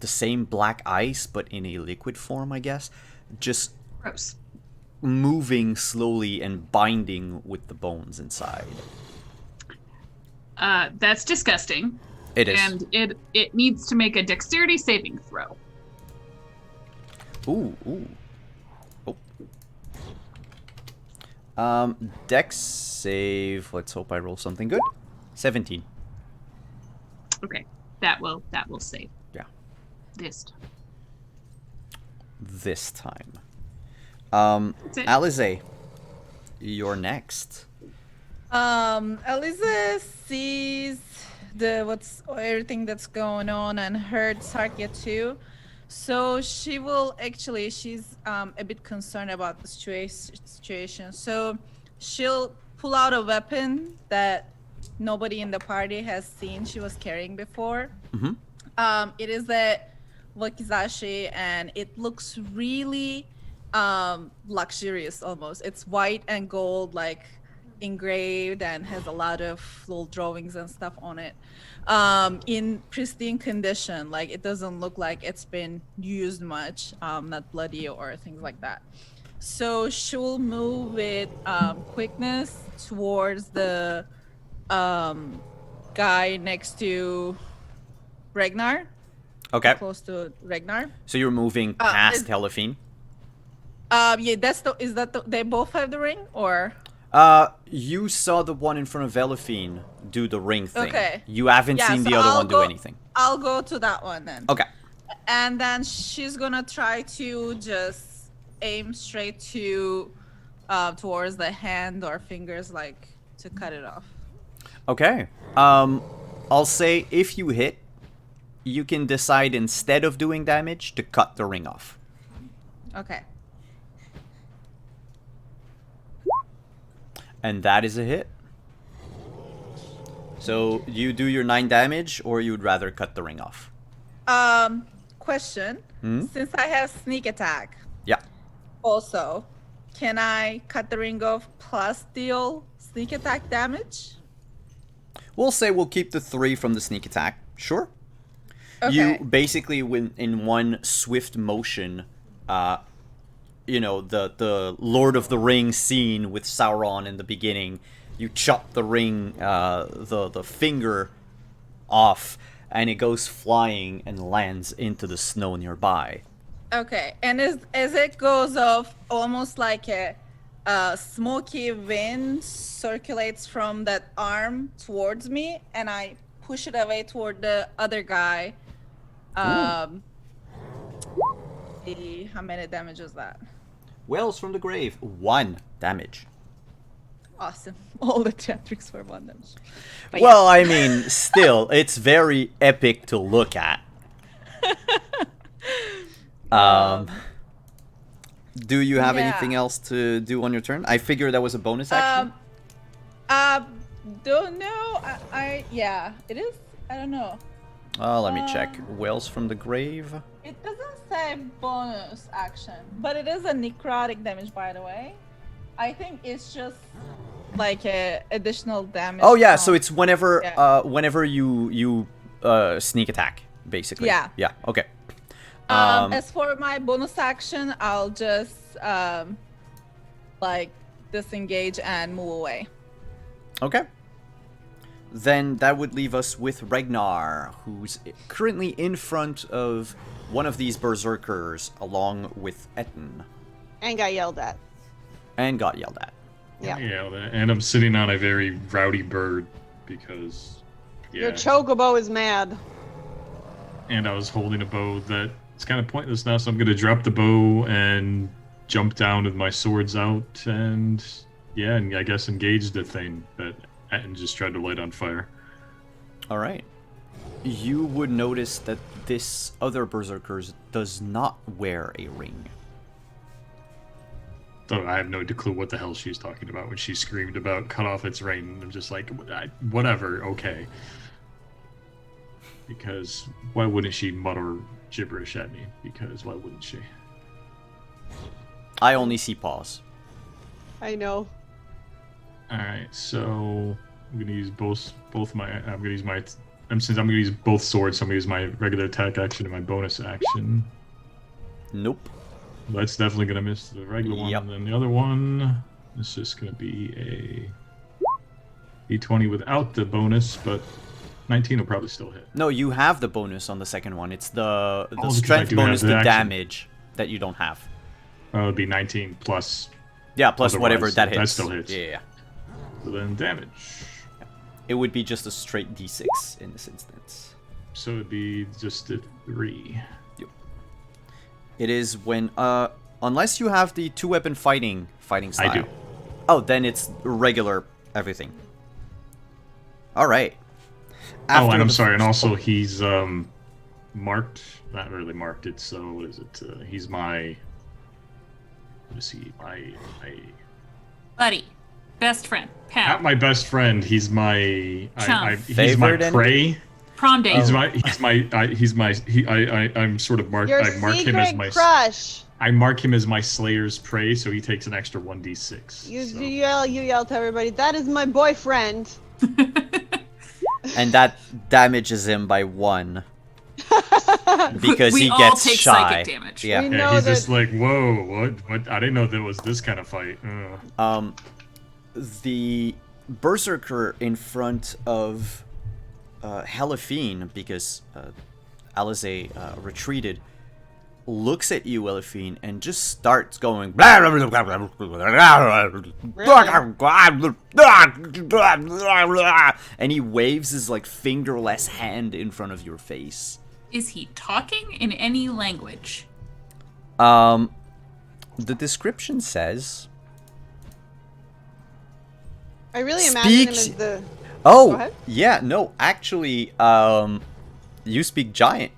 the same black ice, but in a liquid form, I guess, just Gross. moving slowly and binding with the bones inside. That's disgusting. It is. And it needs to make a dexterity saving throw. Ooh. Dex save. Let's hope I roll something good. 17. Okay, that will save. Yeah. This time. This time. That's it. Alize, you're next. Eliza sees everything that's going on and heard Sarkia too. So she will actually, she's a bit concerned about the situation. So she'll pull out a weapon that nobody in the party has seen she was carrying before. Mm-hmm. It is a wakizashi and it looks really luxurious almost. It's white and gold, like engraved, and has a lot of little drawings and stuff on it. In pristine condition, like it doesn't look like it's been used much, not bloody or things like that. So she'll move with quickness towards the guy next to Ragnar, Okay. close to Ragnar. So you're moving past is- Helafine. Yeah, they both have the ring, or You saw the one in front of Helafine do the ring thing. Okay. You haven't Yeah, seen so the other I'll one do go- anything. I'll go to that one then. Okay. And then she's gonna try to just aim straight to towards the hand or fingers, like to cut it off. Okay. I'll say if you hit, you can decide instead of doing damage to cut the ring off. Okay. And that is a hit. So you do your 9 damage, or you'd rather cut the ring off? Question. Hmm? Since I have sneak attack, Yeah. also, can I cut the ring off plus deal sneak attack damage? We'll say we'll keep the 3 from the sneak attack. Sure. Okay. You basically, when in one swift motion, you know, the Lord of the Rings scene with Sauron in the beginning, you chop the ring, the finger off, and it goes flying and lands into the snow nearby. Okay, and as it goes off, almost like a smoky wind circulates from that arm towards me, and I push it away toward the other guy. How many damage is that? Wells from the grave, 1 damage. Awesome. All the theatrics were 1 damage. But Well, I mean, still, it's very epic to look at. Do you have Yeah. anything else to do on your turn? I figure that was a bonus action. Don't know. Yeah, it is. I don't know. Let me check. Wells from the grave. It doesn't say bonus action, but it is a necrotic damage, by the way. I think it's just like a additional damage. Oh yeah, so from- it's whenever Yeah. whenever you sneak attack, basically. Yeah. Yeah. Okay. As for my bonus action, I'll just like disengage and move away. Okay. Then that would leave us with Ragnar, who's currently in front of one of these berserkers, along with Etten, And got yelled at. and got yelled at. Yeah. And I'm sitting on a very rowdy bird because, yeah. Your chocobo is mad. And I was holding a bow that it's kind of pointless now, so I'm gonna drop the bow and jump down with my swords out and and I guess engage the thing that Etten just tried to light on fire. All right. You would notice that this other berserker does not wear a ring. So I have no clue what the hell she's talking about when she screamed about cut off its rein. I'm just like, whatever, okay. Because why wouldn't she mutter gibberish at me? Because why wouldn't she? I only see paws. I know. All right, so I'm gonna use both my. I'm gonna use my. Since I'm gonna use both swords, so I'm gonna use my regular attack action and my bonus action. Nope. That's definitely gonna miss the regular one, Yep. and then the other one is just gonna be a d20 without the bonus, but 19 will probably still hit. No, you have the bonus on the second one. It's the because I strength do have bonus the to action. damage that you don't have. It'd be 19 plus. Yeah, plus whatever Otherwise, that that hits. still hits. Yeah. So then damage. It would be just a straight d6 in this instance. So it'd be just a 3. It is when unless you have the two-weapon fighting style. I do. Oh, then it's regular everything. All right. Oh, and I'm the- sorry, and also he's marked. Not really marked. It's what is it? He's my. What is he? My Buddy. Best friend. Pal. not my best friend. He's my. Chum. He's my Favorite enemy? prey. Prom date. I'm sort of marked. Your I mark him as my. crush. I mark him as my Slayer's prey, so he takes an extra 1d6. You so. yell to everybody. That is my boyfriend. and that damages him by 1 because We he all gets take shy. psychic damage. Yeah. We Yeah, know he's that- just like, whoa, what? I didn't know there was this kind of fight. The berserker in front of Helifine, because Alize retreated, looks at you, Elifine, and just starts going blah, blah, blah, blah, blah, blah, blah, and he waves his like fingerless hand in front of your face. Is he talking in any language? The description says, I really imagine him as Speaks- the. Go oh ahead. yeah, no, actually, you speak giant.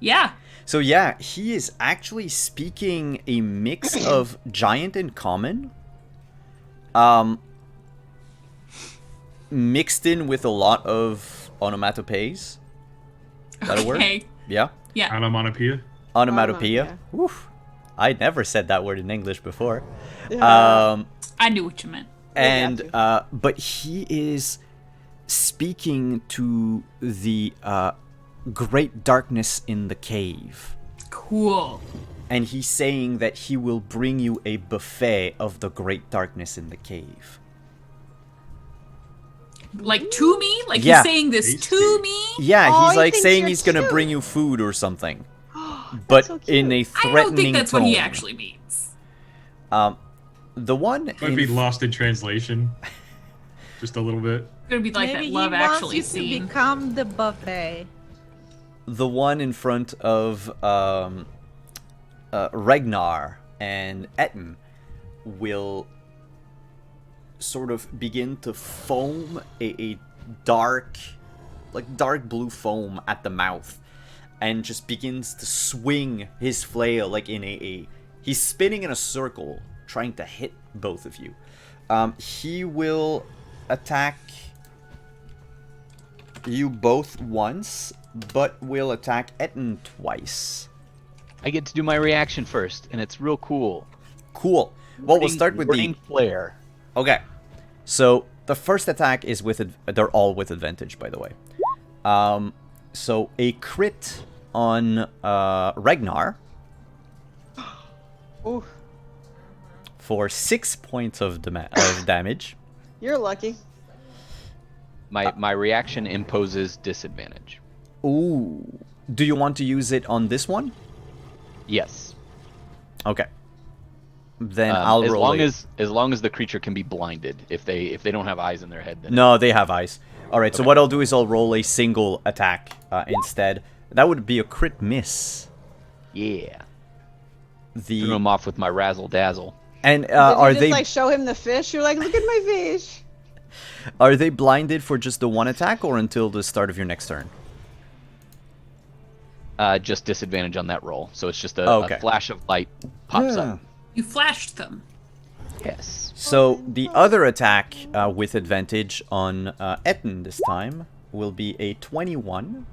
Yeah. So yeah, he is actually speaking a mix of giant and common, mixed in with a lot of onomatopoeias. Is that a word? Okay. Yeah, Yeah. Onomatopoeia. onomatopoeia. Oof. I never said that word in English before. Yeah. I knew what you meant. And to. but he is speaking to the great darkness in the cave. Cool. And he's saying that he will bring you a buffet of the great darkness in the cave. Like to me? Like Yeah. he's saying this Tasty. to me? Yeah, Oh, he's he like thinks saying you're he's gonna cute. bring you food or something, but so in a cute. I threatening don't think that's tone. what he actually means. The one Might in be lost in translation. Just a little bit. It's gonna be like Maybe that Love he wants Actually you to scene. become the buffet. the one in front of Ragnar and Etten will sort of begin to foam a dark blue foam at the mouth, and just begins to swing his flail like in a he's spinning in a circle trying to hit both of you. He will attack you both once, but will attack Etten twice. I get to do my reaction first, and it's real cool. Cool. Well, we'll start with Burning flare. Okay. So the first attack is with they're all with advantage, by the way. So a crit on Ragnar Ooh, for 6 points of damage. you're lucky. My reaction imposes disadvantage. Ooh. Do you want to use it on this one? Yes. Okay. Then I'll as roll long it. as long as the creature can be blinded. If they don't have eyes in their head, then No, they have eyes. All right. So Okay. what I'll do is I'll roll a single attack instead. That would be a crit miss. yeah. Turn The them off with my razzle dazzle. and Did you are just they like show him the fish? You're like, look at my fish. are they blinded for just the one attack or until the start of your next turn? Just disadvantage on that roll. So it's just Oh, a okay. flash of light pops up. You flashed them. Yes. So the other attack with advantage on Etten this time will be a 21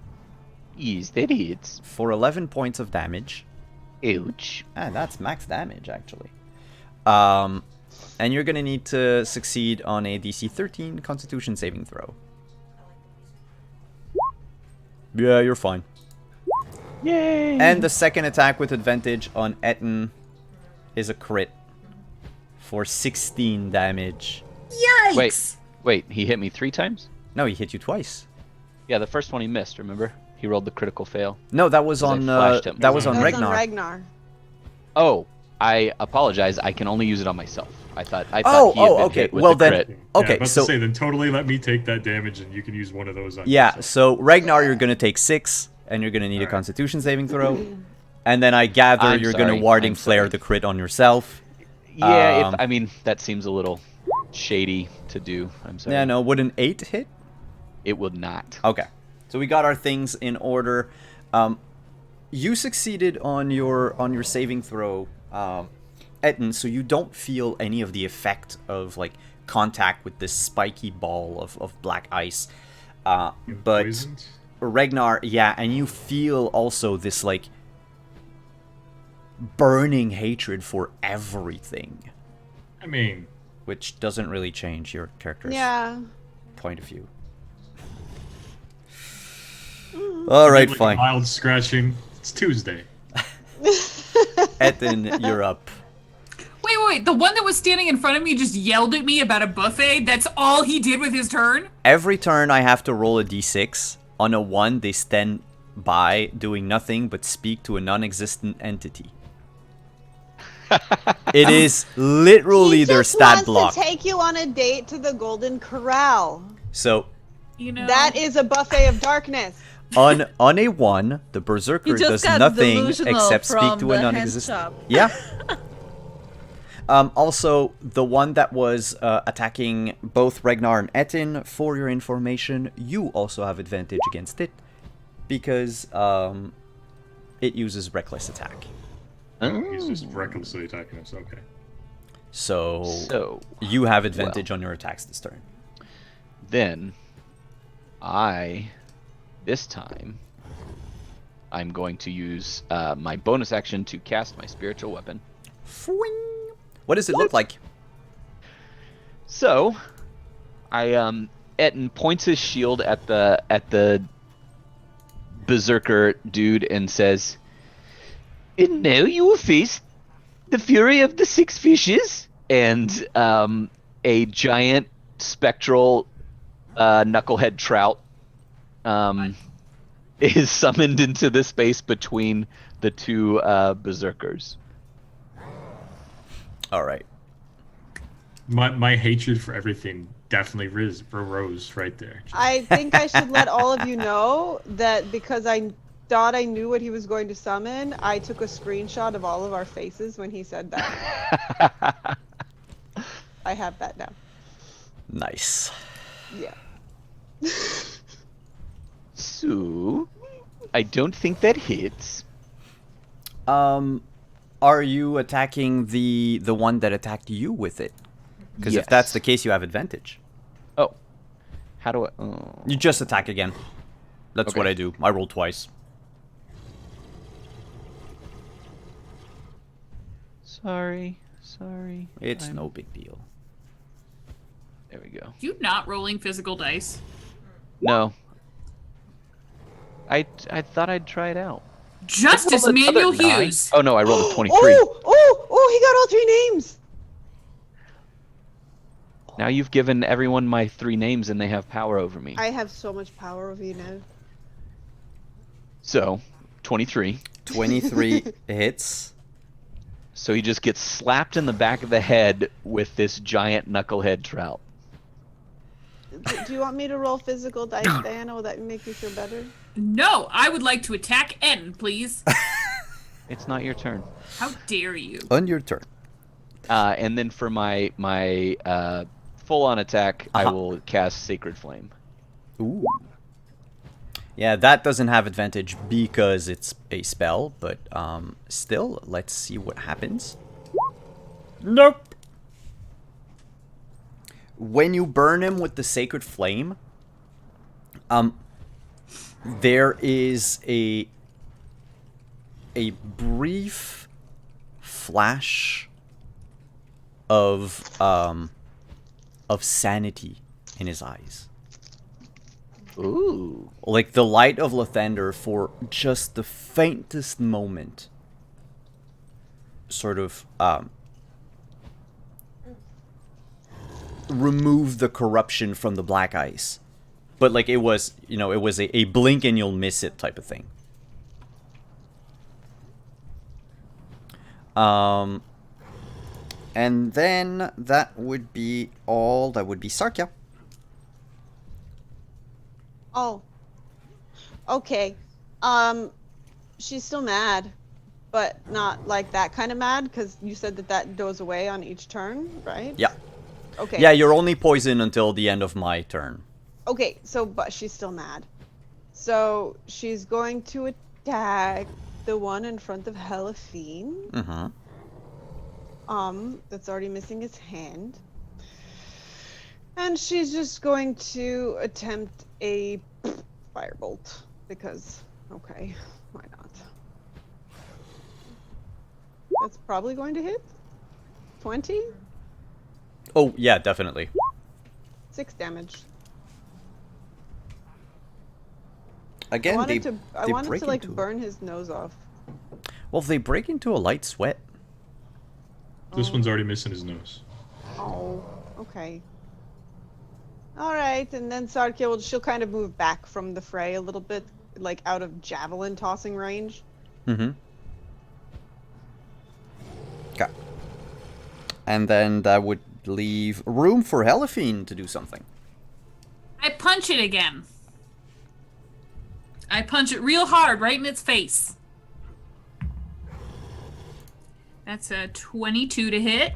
Yes, that hits. for 11 points of damage. Ouch. Ah, that's max damage, actually. And you're gonna need to succeed on a DC 13 Constitution saving throw. Yeah, you're fine. Yay! And the second attack with advantage on Etten is a crit for 16 damage. Yikes! Wait, he hit me 3 times? No, he hit you twice. Yeah, the first one he missed, remember? He rolled the critical fail. No, that was 'Cause I on flashed him. that was on That was Ragnar. on Ragnar. Oh, I apologize. I can only use it on myself. I thought he had Oh, been okay. hit with Well, the then- crit. Yeah, Okay, about so- to say, then totally let me take that damage, and you can use one of those on Yeah, yourself. so Ragnar, you're gonna take 6, and you're gonna need a Alright. Constitution saving throw. And then I gather I'm you're sorry, gonna warding I'm flare sorry. the crit on yourself. Yeah, Um, I mean, that seems a little shady to do. I'm sorry. Yeah, no, would an 8 hit? It would not. Okay, so we got our things in order. You succeeded on your saving throw, Etten, so you don't feel any of the effect of like contact with this spiky ball of black ice. You're But poisoned? Ragnar, yeah, and you feel also this like burning hatred for everything, I mean, which doesn't really change your character's Yeah. point of view. All right, like fine. mild scratching. It's Tuesday. Etten, you're up. Wait. The one that was standing in front of me just yelled at me about a buffet. That's all he did with his turn? Every turn I have to roll a d6. On a 1, they stand by, doing nothing but speak to a non-existent entity. It is literally He their just stat wants block. to take you on a date to the Golden Corral. So You know. That is a buffet of darkness. on a 1, the berserker You just does got nothing delusional except speak from to the a hand non-existent. shop. Yeah. Also, the one that was attacking both Ragnar and Etten, for your information, you also have advantage against it because it uses reckless attack. He's just recklessly attacking us. Okay. So you have advantage on your attacks this turn. Then, this time, I'm going to use my bonus action to cast my spiritual weapon. Fwing. What does it look like? So, Etten points his shield at the berserker dude and says, "And now you will face the fury of the 6 fishes." And a giant spectral knucklehead trout is summoned into the space between the two berserkers. All right. My hatred for everything definitely rose right there. I think I should let all of you know that because I thought I knew what he was going to summon, I took a screenshot of all of our faces when he said that. I have that now. Nice. Yeah. So, I don't think that hits. Are you attacking the one that attacked you with it? Because if that's Yes. the case, you have advantage. Oh. How do I... Oh. You just attack again. That's what Okay. I do. I roll twice. Sorry. It's I'm- no big deal. There we go. You not rolling physical dice? No. I thought I'd try it out. Justice I rolled another Manuel 9. Hughes. Oh no, I rolled a 23. Oh, he got all 3 names. Now you've given everyone my 3 names and they have power over me. I have so much power over you now. So, 23. 23 hits. So he just gets slapped in the back of the head with this giant knucklehead trout. Do you want me to roll physical dice, Diana? Will that make you feel better? No, I would like to attack Etten, please. It's not your turn. How dare you? On your turn. And then for my full-on attack, I Uh-huh. will cast Sacred Flame. Ooh. Yeah, that doesn't have advantage because it's a spell, but still, let's see what happens. Nope. When you burn him with the sacred flame, there is a brief flash of sanity in his eyes. Ooh. Like the light of Lathander for just the faintest moment sort of remove the corruption from the black ice. But like it was, you know, it was a blink and you'll miss it type of thing. And then that would be all. That would be Sarkia. Oh. Okay. She's still mad, but not like that kind of mad, because you said that goes away on each turn, right? Yeah. Okay. Yeah, you're only poisoned until the end of my turn. Okay, so but she's still mad. So she's going to attack the one in front of Helafine. Mm-hmm. That's already missing his hand. And she's just going to attempt a firebolt because, okay, why not? That's probably going to hit. 20? Oh, yeah, definitely. 6 damage. Again, I wanted they break to like into burn his nose off. Well, they break into a light sweat. This one's already missing his nose. Oh, okay. All right, and then Sarkia she'll kind of move back from the fray a little bit, like out of javelin tossing range. Mm-hmm. Okay. And then that would leave room for Helafine to do something. I punch it again. I punch it real hard right in its face. That's a 22 to hit.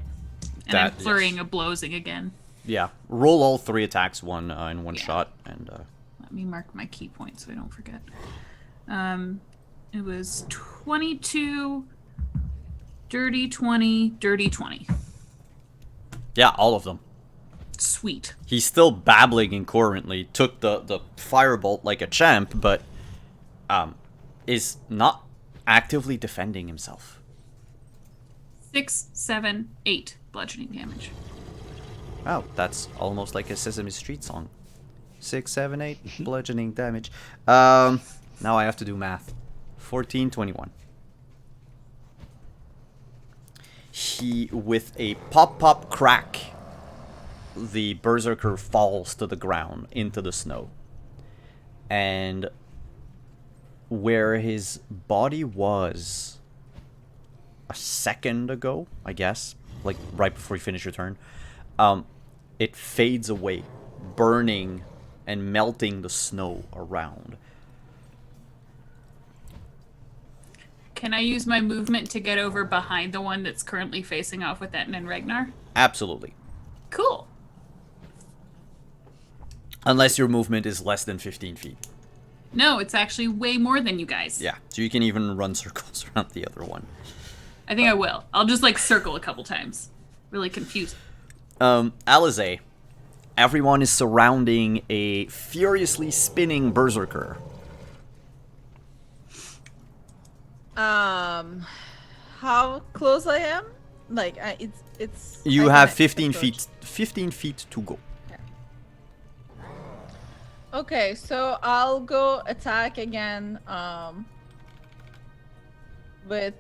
And I'm flurrying of blowsing again. Yeah. Roll all 3 attacks in one shot. And Let me mark my key point so I don't forget. It was 22, dirty 20, dirty 20. yeah, all of them. Sweet. He's still babbling incoherently. Took the firebolt like a champ, but is not actively defending himself. 6, 7, 8 bludgeoning damage. Oh, that's almost like a Sesame Street song. 6, 7, 8 bludgeoning damage. Now I have to do math. 14, 21. He, with a pop crack, the berserker falls to the ground into the snow. And where his body was a second ago, I guess, like right before you finish your turn, it fades away, burning and melting the snow around. Can I use my movement to get over behind the one that's currently facing off with Etten and Ragnar? Absolutely. Cool. Unless your movement is less than 15 feet. No, it's actually way more than you guys. Yeah, so you can even run circles around the other one. I think I will. I'll just like circle a couple times. Really confused. Alize, everyone is surrounding a furiously spinning berserker. How close I am? Like it's. You I have can 15 approach. 15 feet to go. Okay, so I'll go attack again. With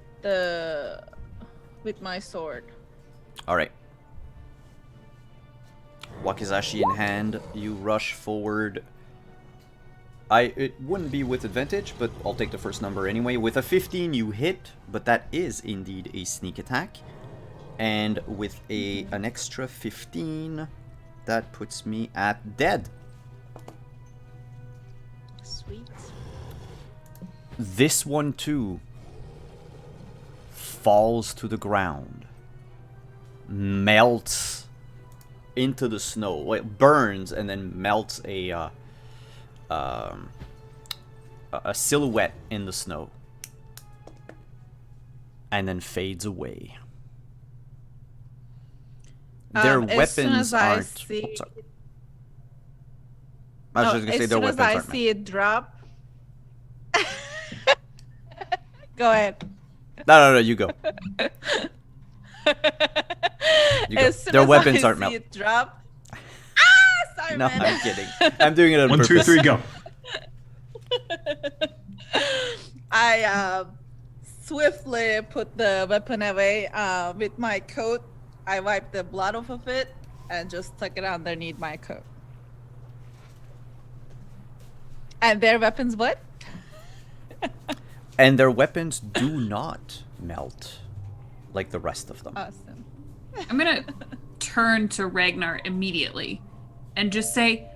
my sword. All right. Wakizashi in hand, you rush forward. It wouldn't be with advantage, but I'll take the first number anyway. With a 15, you hit, but that is indeed a sneak attack. And with an extra 15, that puts me at dead. Sweet. This one too falls to the ground, melts into the snow. Well, it burns and then melts a silhouette in the snow. And then fades away. Their As soon weapons as I aren't. see- Oops, sorry. I was just gonna say as their soon as weapons I aren't. see it drop. Go ahead. No, you go. You go. As soon Their as weapons I aren't see melt. it drop. Sorry, No, man. I'm kidding. I'm doing it on 1, 2, purpose. 3, go. I swiftly put the weapon away. With my coat, I wiped the blood off of it and just tuck it underneath my coat. And their weapons, what? And their weapons do not melt like the rest of them. Awesome. I'm gonna turn to Ragnar immediately and just say,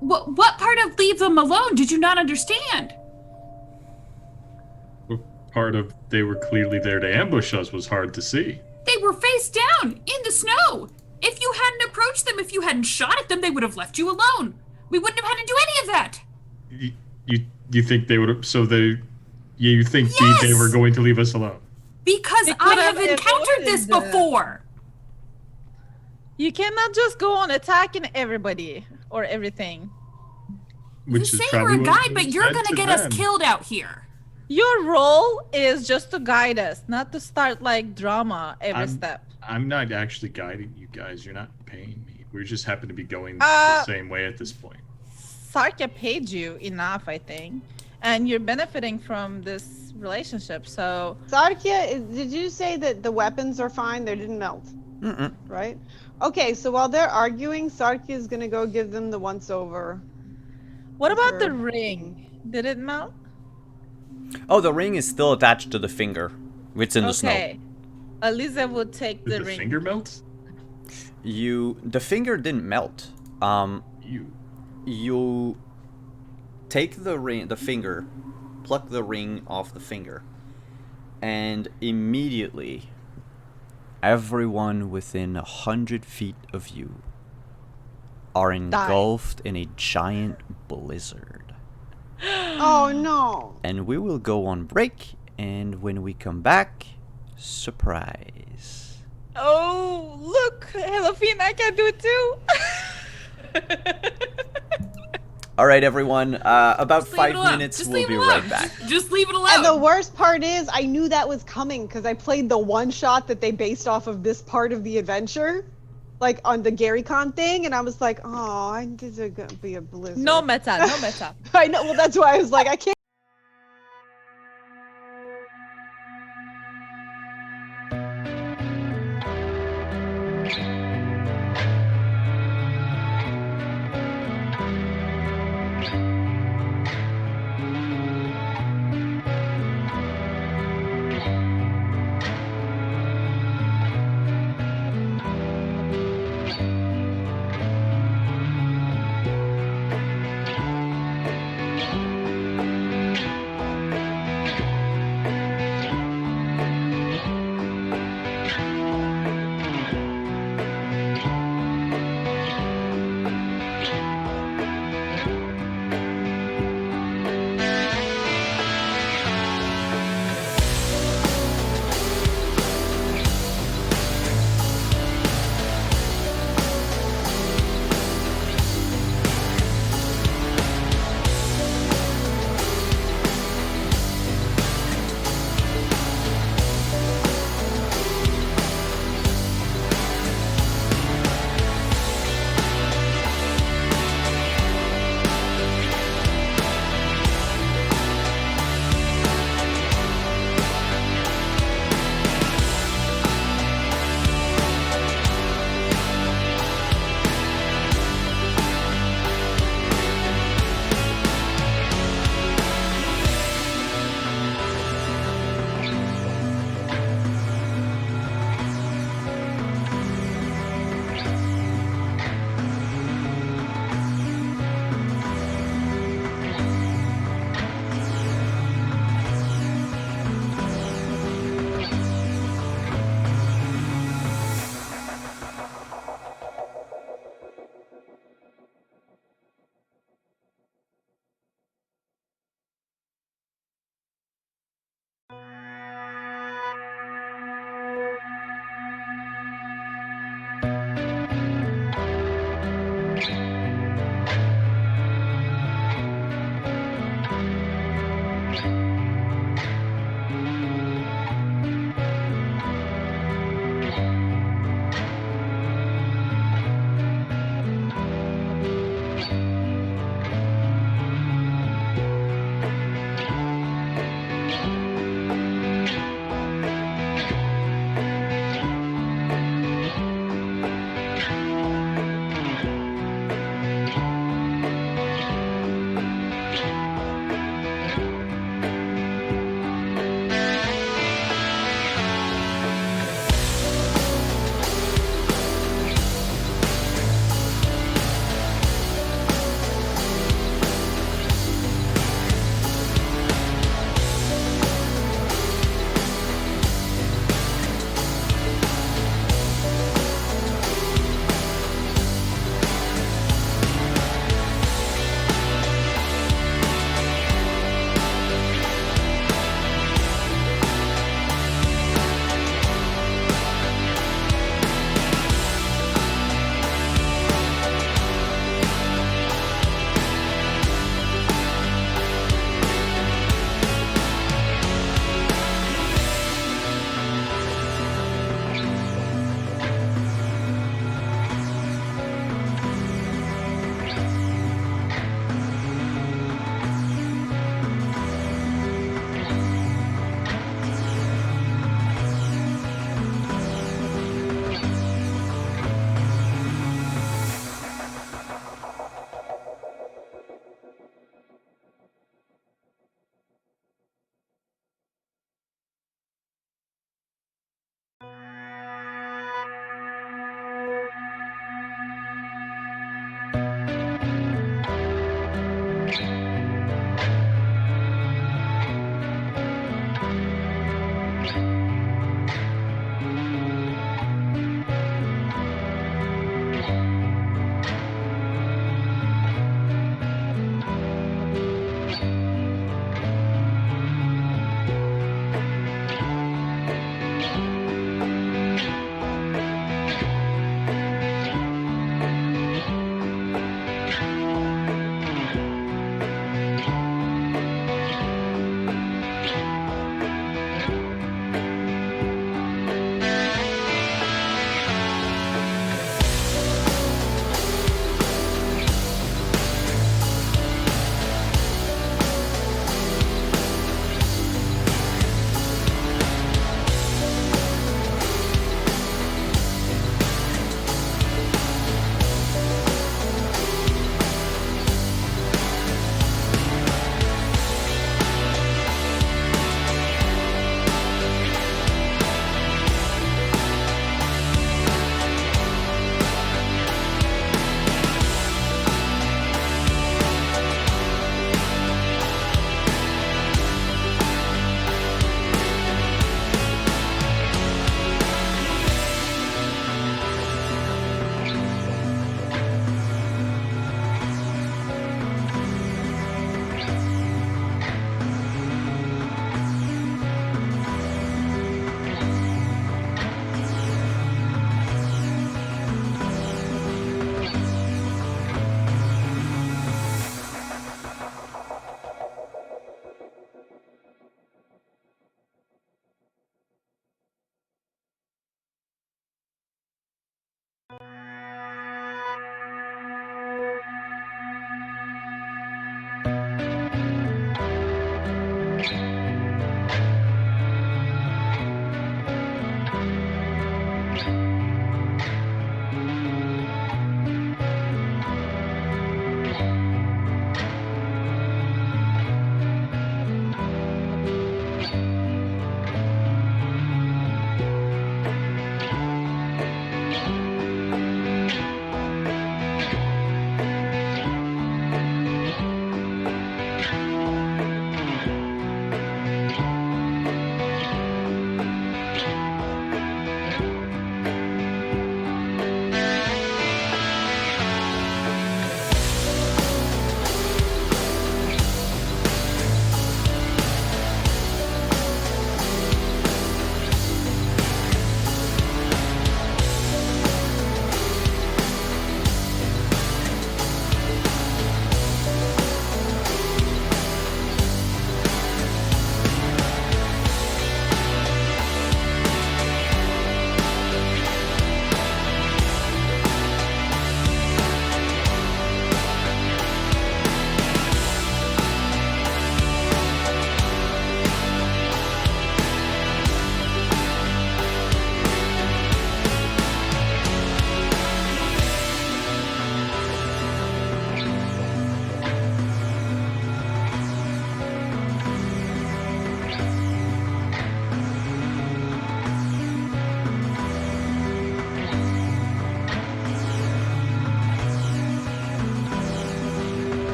what part of leave them alone did you not understand? Part of they were clearly there to ambush us was hard to see. They were face down in the snow. If you hadn't approached them, if you hadn't shot at them, they would have left you alone. We wouldn't have had to do any of that. You think they would have? So you think they Yes! were going to leave us alone? Because They I could have have encountered this avoided that. before. You cannot just go on attacking everybody or everything. You Which is say you're probably a what guide, was but you're said gonna to get them. us killed out here. Your role is just to guide us, not to start like drama every step. I'm not actually guiding you guys. You're not paying me. We just happen to be going Uh, the same way at this point. Sarkia paid you enough, I think, and you're benefiting from this relationship. So Sarkia, did you say that the weapons are fine? They didn't melt, Mm-mm. right? Okay, so while they're arguing, Sarkia is gonna go give them the once over. what about the Sure. ring? Did it melt? Oh, the ring is still attached to the finger. It's in the snow. Okay. Aliza would take Did the the ring. finger melt? The finger didn't melt. You take the ring, the finger, pluck the ring off the finger, and immediately, everyone within 100 feet of you are engulfed in a giant blizzard. Oh no! And we will go on break, and when we come back, surprise. Oh, look, Helafine, I can do it too. All right, everyone. About Just leave 5 it alone. minutes. Just We'll leave be it right alone. back. Just leave it alone. And the worst part is, I knew that was coming because I played the one shot that they based off of this part of the adventure, like on the GaryCon thing, and I was like, oh, this is gonna be a blizzard. No meta, no meta. I know. Well, that's why I was like, I can't.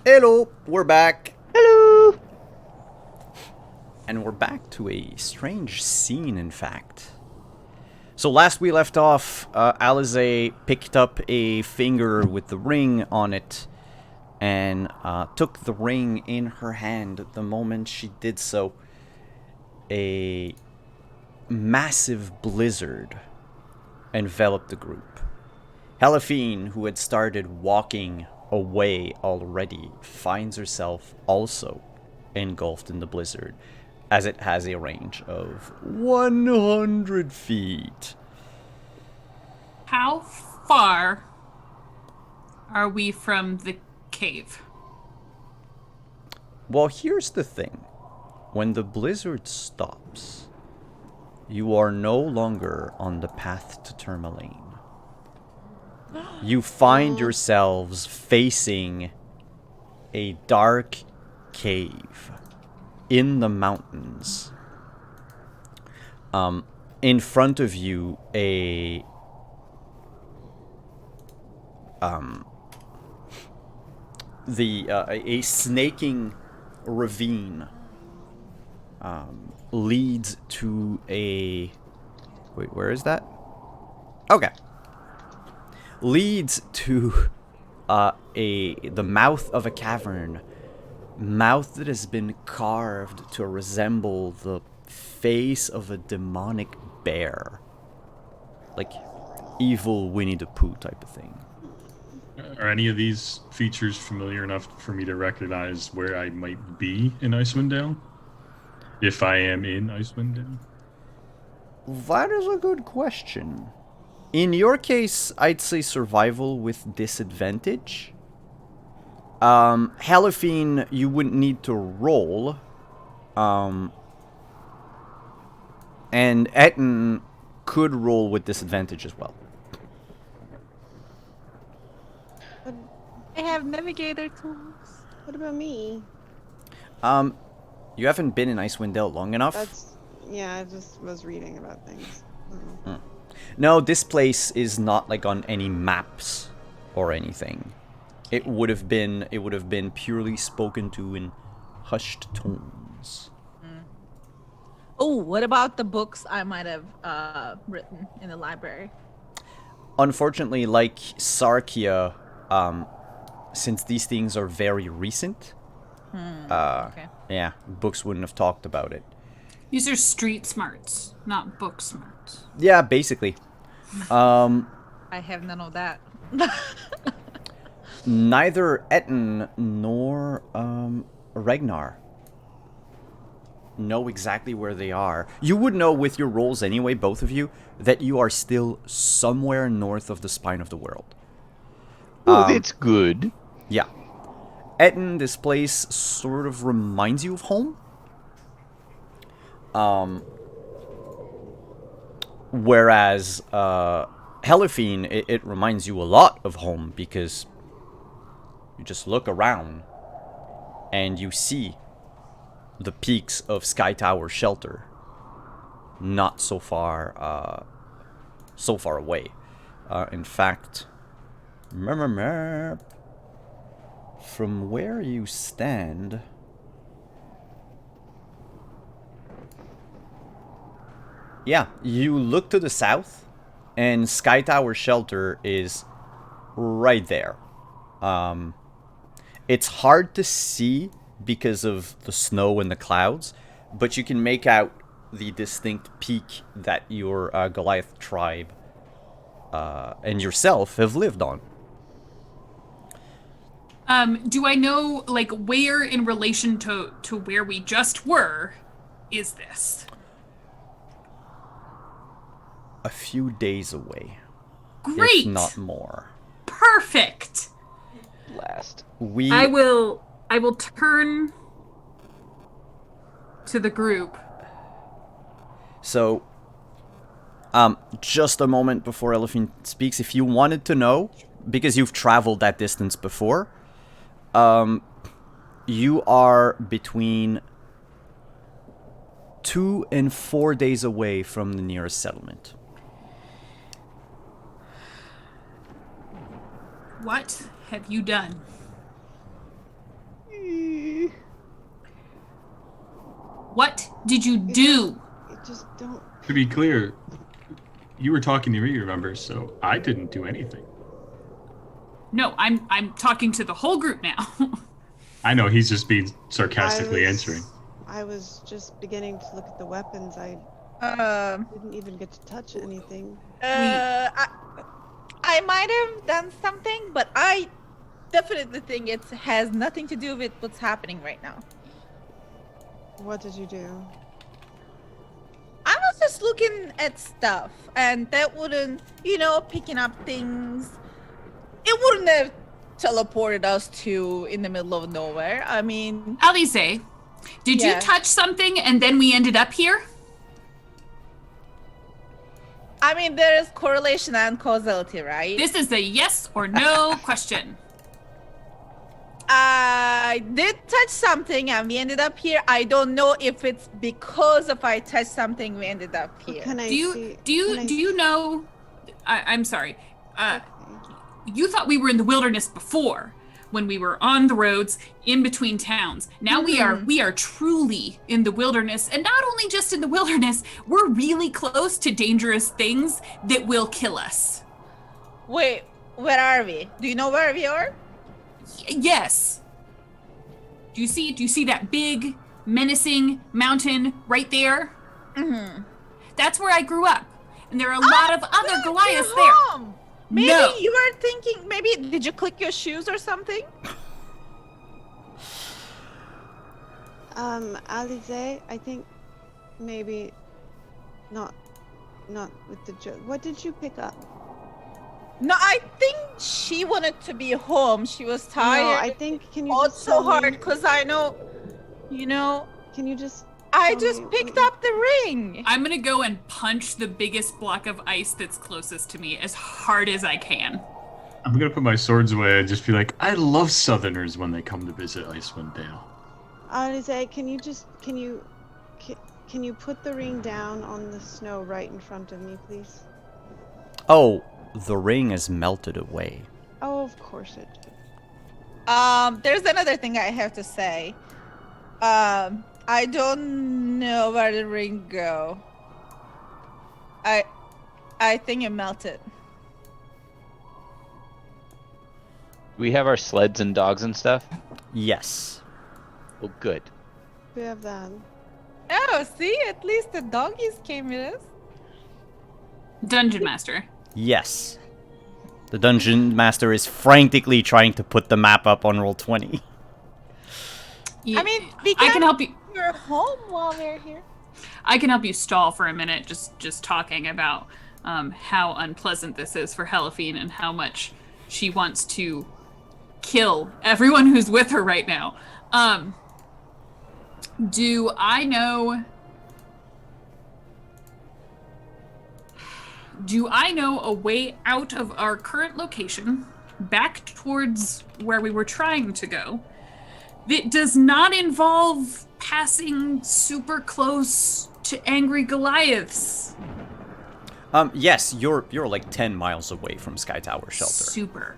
Hello, we're back. Hello. And we're back to a strange scene, in fact. So last we left off, Alize picked up a finger with the ring on it and took the ring in her hand. The moment she did so, a massive blizzard enveloped the group. Helafine, who had started walking away already, finds herself also engulfed in the blizzard, as it has a range of 100 feet. How far are we from the cave? Well, here's the thing. When the blizzard stops, you are no longer on the path to Tourmaline. You find yourselves facing a dark cave in the mountains. In front of you, a snaking ravine leads to a... Wait, where is that? Okay. Leads to the mouth of a cavern. Mouth that has been carved to resemble the face of a demonic bear. Like evil Winnie the Pooh type of thing. Are any of these features familiar enough for me to recognize where I might be in Icewind Dale? If I am in Icewind Dale? That is a good question. In your case, I'd say survival with disadvantage. Helafine, you wouldn't need to roll. And Etten could roll with disadvantage as well. I have navigator tools. What about me? You haven't been in Icewind Dale long enough. Yeah, I just was reading about things. No, this place is not like on any maps or anything. It would have been purely spoken to in hushed tones. Oh, what about the books I might have written in the library? Unfortunately, like Sarkia, since these things are very recent, Okay. yeah, books wouldn't have talked about it. These are street smarts, not book smarts. Yeah, basically. I have none of that. Neither Etten nor Ragnar know exactly where they are. You would know with your rolls anyway, both of you, that you are still somewhere north of the spine of the world. Oh, that's good. Yeah. Etten, this place sort of reminds you of home. Whereas Helafine, it reminds you a lot of home because you just look around and you see the peaks of Sky Tower Shelter not so far away. In fact, from where you stand, yeah, you look to the south and Sky Tower Shelter is right there. It's hard to see because of the snow and the clouds, but you can make out the distinct peak that your Goliath tribe and yourself have lived on. Do I know, like, where in relation to where we just were is this? A few days away, Great! if not more. Perfect! Last. I will turn to the group. So, just a moment before Elephant speaks, if you wanted to know, because you've traveled that distance before, you are between 2 and 4 days away from the nearest settlement. What have you done? What did you do? You just don't. To be clear, you were talking to me, remember? So I didn't do anything. No, I'm talking to the whole group now. I know he's just being sarcastically I was- answering. I was just beginning to look at the weapons. I Um, didn't even get to touch anything. I might have done something, but I definitely think it has nothing to do with what's happening right now. What did you do? I was just looking at stuff, and that wouldn't, picking up things. It wouldn't have teleported us to in the middle of nowhere. I mean, Alice, did you Yeah. touch something and then we ended up here? there is correlation and causality, right? This is a yes or no question. I did touch something, and we ended up here. I don't know if it's because of I touched something we ended up here. Can I Do you see? do you can I do you know? I'm sorry. Okay. You thought we were in the wilderness before, when we were on the roads in between towns. Now we are truly in the wilderness, and not only just in the wilderness, we're really close to dangerous things that will kill us. Wait, where are we? Do you know where we are? Yes. Do you see that big menacing mountain right there? Mm-hmm. That's where I grew up. And there are a lot of other Look, Goliaths you're there. home. Maybe No. you are thinking, did you click your shoes or something? Alize, I think maybe not with the joke. What did you pick up? No, I think she wanted to be home. She was tired. No, I think can you fought just so tell hard me? because I know, Can you just? I tell just me picked what up the ring. I'm gonna go and punch the biggest block of ice that's closest to me as hard as I can. I'm gonna put my swords away and just be like, I love Southerners when they come to visit Icewind Dale. Alize, can you put the ring down on the snow right in front of me, please? Oh, the ring is melted away. Oh, of course it did. There's another thing I have to say. I don't know where the ring go. I think it melted. We have our sleds and dogs and stuff. Yes. Well, good. We have that. Oh, see, at least the doggies came with us. Dungeon Master. Yes. The dungeon master is frantically trying to put the map up on Roll20. Yeah, I mean, we I can help you. We're home while we're here. I can help you stall for a minute, just talking about how unpleasant this is for Helifine and how much she wants to kill everyone who's with her right now. Do I know a way out of our current location, back towards where we were trying to go, that does not involve passing super close to angry Goliaths? Yes, you're like 10 miles away from Sky Tower Shelter. Super.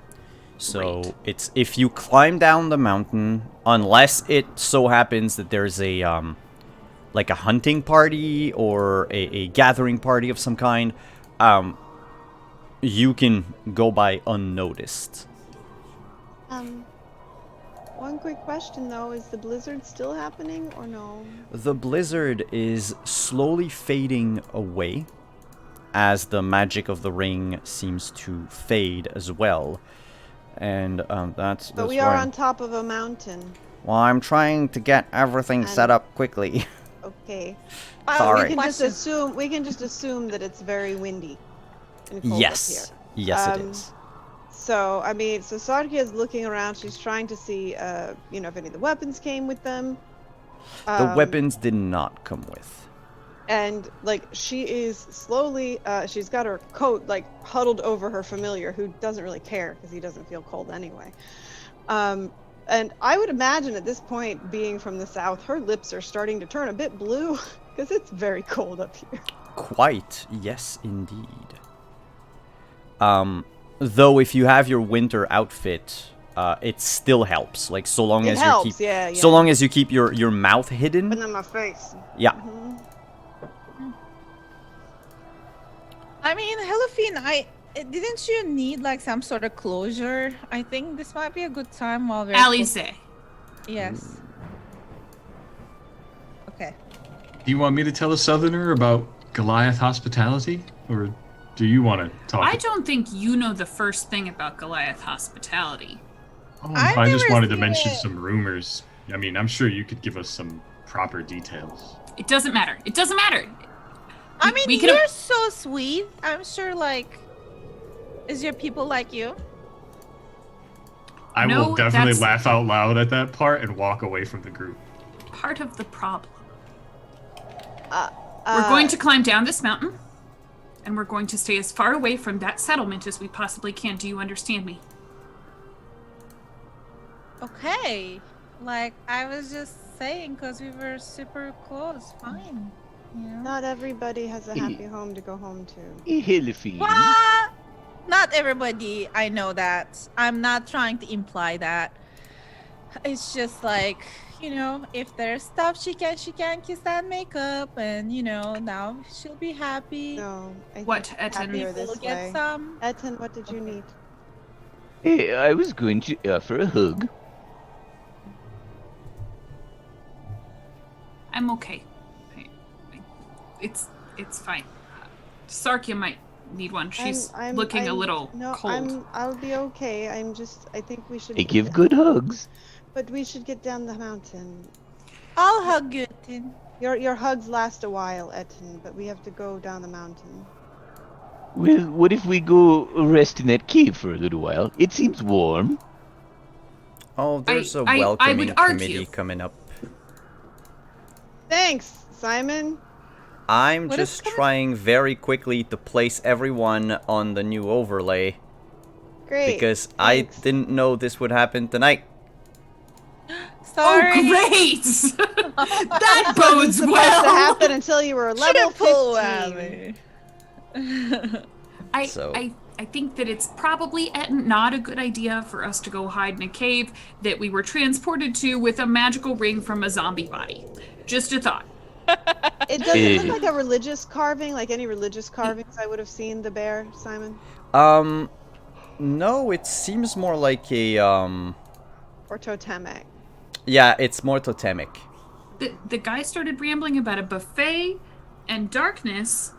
So Great. it's if you climb down the mountain, unless it so happens that there's a like a hunting party or a gathering party of some kind, you can go by unnoticed. One quick question though, is the blizzard still happening or no? The blizzard is slowly fading away as the magic of the ring seems to fade as well. And that's But we are on top of a mountain. Well, I'm trying to get everything set up quickly. Okay. Sorry. We can just Question. assume that it's very windy and cold Yes. up Yes, it Um, is. here. So Sarkia is looking around. She's trying to see, if any of the weapons came with them. The weapons did not come with. And she is slowly. She's got her coat huddled over her familiar, who doesn't really care because he doesn't feel cold anyway. And I would imagine at this point, being from the south, her lips are starting to turn a bit blue because it's very cold up here. Quite, yes, indeed. Though if you have your winter outfit it still helps. Like so long It as helps, you keep, yeah. so long as you keep your mouth hidden. Putting on my face. Yeah. Mhm. I mean, Helafine, didn't you need like some sort of closure? I think this might be a good time while we're. Alice. Yes. Okay. Do you want me to tell a Southerner about Goliath hospitality, or do you want to talk? I don't think you know the first thing about Goliath hospitality. Oh, I've I just never wanted to seen mention it. some rumors. I mean, I'm sure you could give us some proper details. It doesn't matter. It doesn't matter. I mean, we can- you're so sweet. I'm sure, like, is your people like you? I No, will definitely that's- laugh out loud at that part and walk away from the group. Part of the problem. Uh, We're going to climb down this mountain, and we're going to stay as far away from that settlement as we possibly can. Do you understand me? Okay. Like, I was just saying because we were super close. Fine. You know? Not everybody has a happy home to go home to. Helafine. What? Not everybody. I know that. I'm not trying to imply that. It's just like, you know, if there's stuff she can kiss that makeup, and you know, now she'll be happy. No. I What, think Etten? happier We'll this get way. some. Etten, what did you need? Hey, I was going to offer a hug. I'm okay. It's fine. Sarkia might need one. She's looking a little cold. I'll be okay. I think we should. I give good hugs. But we should get down the mountain. I'll hug you, Tin. Your hugs last a while, Etten, but we have to go down the mountain. Well, what if we go rest in that cave for a little while? It seems warm. Oh, there's a I would welcoming argue. committee coming up. Thanks, Simon. I'm What is just coming? trying very quickly to place everyone on the new overlay Great. because thanks. I didn't know this would happen tonight. Sorry. Oh, great! That Wasn't bodes supposed to well. happen until you were level Triple 15. whammy. I think that it's probably not a good idea for us to go hide in a cave that we were transported to with a magical ring from a zombie body. Just a thought. It doesn't look like a religious carving, like any religious carvings I would have seen the bear, Simon. No, it seems more like a Or totemic. yeah, it's more totemic. The guy started rambling about a buffet and darkness.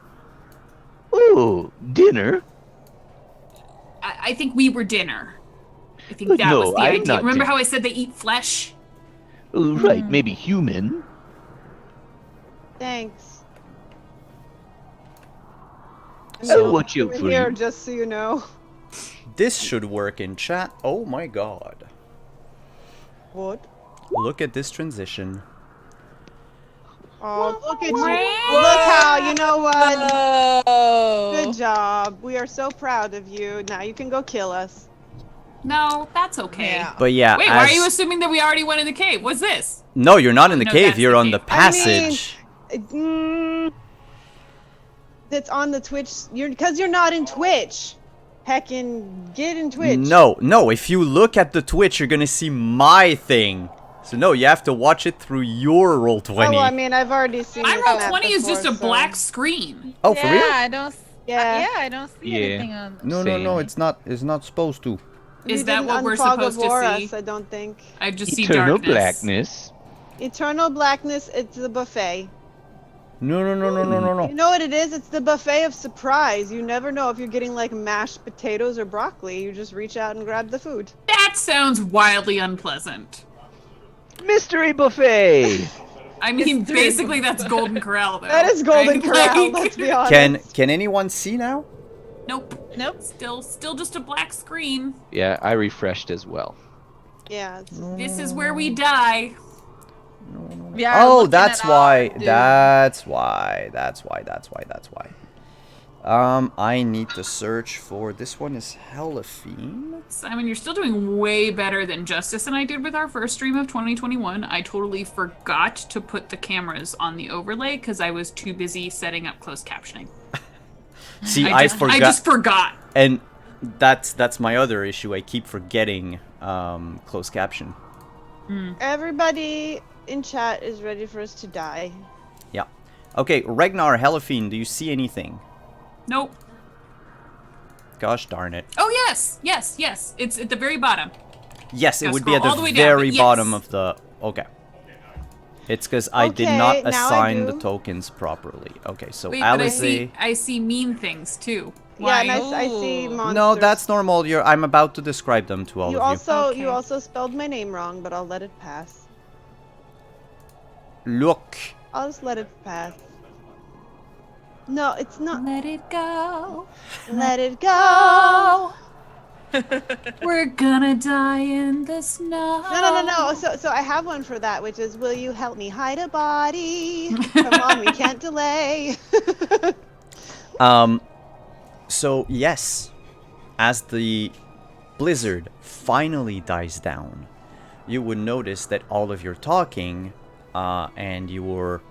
Oh, dinner? I think we were dinner. I think But that no, was the I'm idea. not Remember dinner. how I said they eat flesh? Oh, right, maybe human. Thanks. I'll watch out We're for here, you. just so you know. This should work in chat. Oh my god. What? Look at this transition. Oh, look at you. Look how, you know what? Oh. Good job. We are so proud of you. Now you can go kill us. No, that's okay. Yeah. But yeah, Wait, why are as- you assuming that we already went in the cave? What's this? No, you're not in the No, cave. that's You're the on the cave. passage. That's on the Twitch. Because you're not in Twitch. Heckin' get in Twitch. No. If you look at the Twitch, you're gonna see my thing. So no, you have to watch it through your roll 20. Oh, well, I mean, I've already seen My it roll snap 20 is just a before, so- black screen. Oh, for real? I don't. Yeah. Yeah, I don't see Yeah. anything on. No, Same. it's not. It's not supposed to. Is You that didn't what we're unfog supposed to Avor see? us, I don't think. I just see Eternal darkness. blackness. Eternal blackness, it's the buffet. No. You know what it is? It's the buffet of surprise. You never know if you're getting like mashed potatoes or broccoli. You just reach out and grab the food. That sounds wildly unpleasant. Mystery buffet. I mean, basically that's Golden Corral, though. That is Golden right? Corral, Like- let's be honest. Can anyone see now? Nope. Nope. Still just a black screen. Yeah, I refreshed as well. Yeah. It's, This is where we die. Yeah. Oh, looking that's at why. our dude. That's why. I need to search for this one is Helafine. Simon, you're still doing way better than Justice and I did with our first stream of 2021. I totally forgot to put the cameras on the overlay because I was too busy setting up closed captioning. See, I I forgot. just forgot. And that's my other issue. I keep forgetting closed caption. Everybody in chat is ready for us to die. Yeah. Okay, Ragnar, Helafine, do you see anything? Nope. Gosh darn it. Oh, yes. It's at the very bottom. Yes, it Gotta would be at scroll all the the way down, very but bottom yes. of the... Okay. It's because I did Okay, not now I assign the do. tokens properly. Okay, so Wait, but Alize... I see mean things too. Yeah, and Why? I see monsters. No, that's normal. I'm about to describe them to all You of you. also Okay. you also spelled my name wrong, but I'll let it pass. Look. I'll just let it pass. No, it's not. Let it go. Let it go. We're gonna die in the snow. No. So I have one for that, which is, will you help me hide a body? Come on, we can't delay. So yes, as the blizzard finally dies down, you would notice that all of your talking and your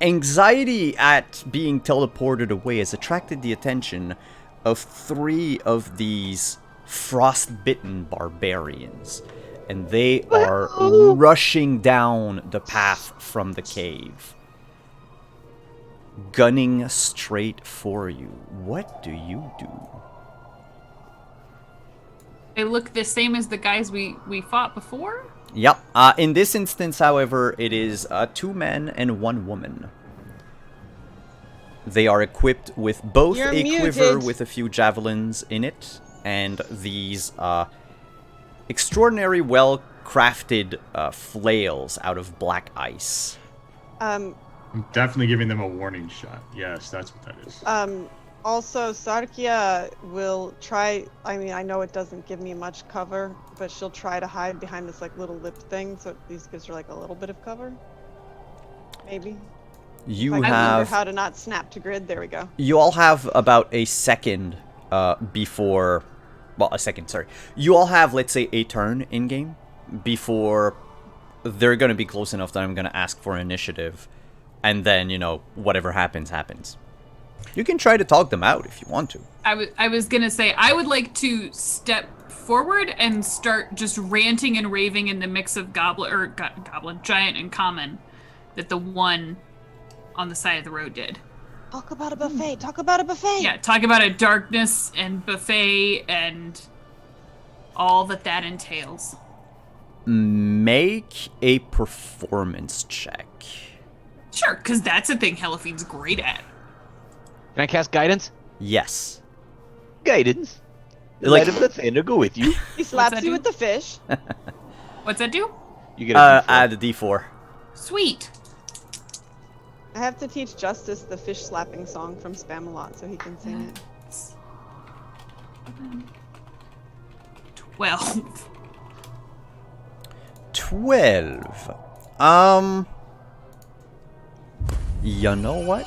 anxiety at being teleported away has attracted the attention of 3 of these frost-bitten barbarians, and they are rushing down the path from the cave, gunning straight for you. What do you do? They look the same as the guys we fought before. Yep. In this instance, however, it is 2 men and 1 woman. They are equipped with both You're a quiver muted. with a few javelins in it, and these extraordinary well-crafted flails out of black ice. I'm definitely giving them a warning shot. Yes, that's what that is. Also, Sarkia will try. I mean, I know it doesn't give me much cover, but she'll try to hide behind this like little lip thing, so at least gives her like a little bit of cover. Maybe. You If I can remember have... how to not snap to grid. There we go. You all have about a second before... Well, a second, sorry. You all have, let's say, a turn in-game before they're going to be close enough that I'm going to ask for initiative. And then, you know, whatever happens, happens. You can try to talk them out if you want to. I was gonna say I would like to step forward and start just ranting and raving in the mix of goblin, giant, and common that the one on the side of the road did. Talk about a buffet. Talk about a buffet. Yeah, talk about a darkness and buffet and all that entails. Make a performance check. Sure, because that's a thing Helafine's great at. Can I cast guidance? Yes. Guidance. The Like- light of the thunder go with you. He slaps that you do? with the fish. What's that do? You get a D4. Add a d4. Sweet. I have to teach Justice the fish slapping song from Spamalot so he can sing it. 12. 12. You know what?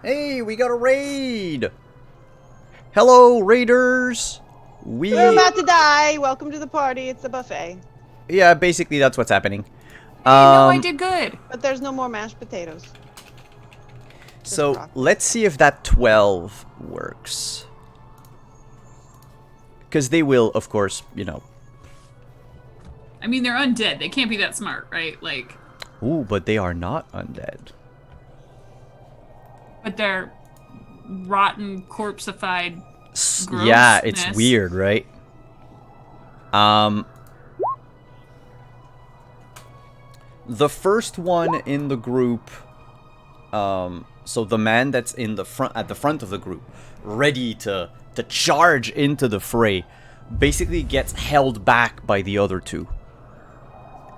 Hey, we got a raid! Hello, raiders! We're about to die. Welcome to the party. It's a buffet. Yeah, basically that's what's happening. No, I did good. But there's no more mashed potatoes. So, rock. let's see if that 12 works. Because they will, of course, you know... I mean, they're undead. They can't be that smart, right? Like, Ooh, but they are not undead. but they're rotten, corpseified. Yeah, it's Grossness. weird, right? The first one in the group, so the man that's in the front, at the front of the group, ready to charge into the fray, basically gets held back by the other 2.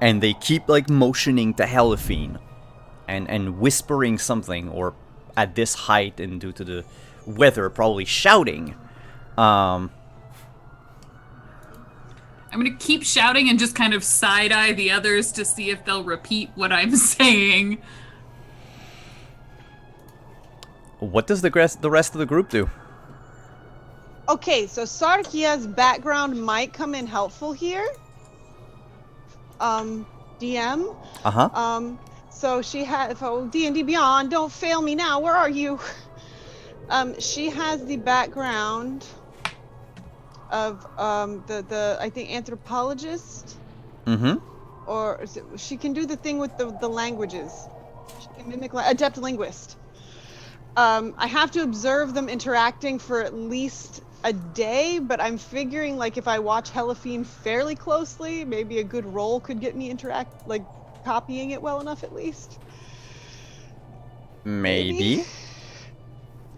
And they keep, like, motioning to Helafine and whispering something, or at this height and due to the weather, probably shouting. I'm gonna keep shouting and just kind of side-eye the others to see if they'll repeat what I'm saying. What does the rest of the group do? Okay, so Sarkia's background might come in helpful here. DM. Uh-huh. So she had, oh, D&D Beyond, don't fail me now. Where are you? She has the background of the I think anthropologist, Mm-hmm. or she can do the thing with the languages. She can mimic adept linguist. I have to observe them interacting for at least a day, but I'm figuring like if I watch Helafine fairly closely, maybe a good roll could get me copying it well enough at least. Maybe.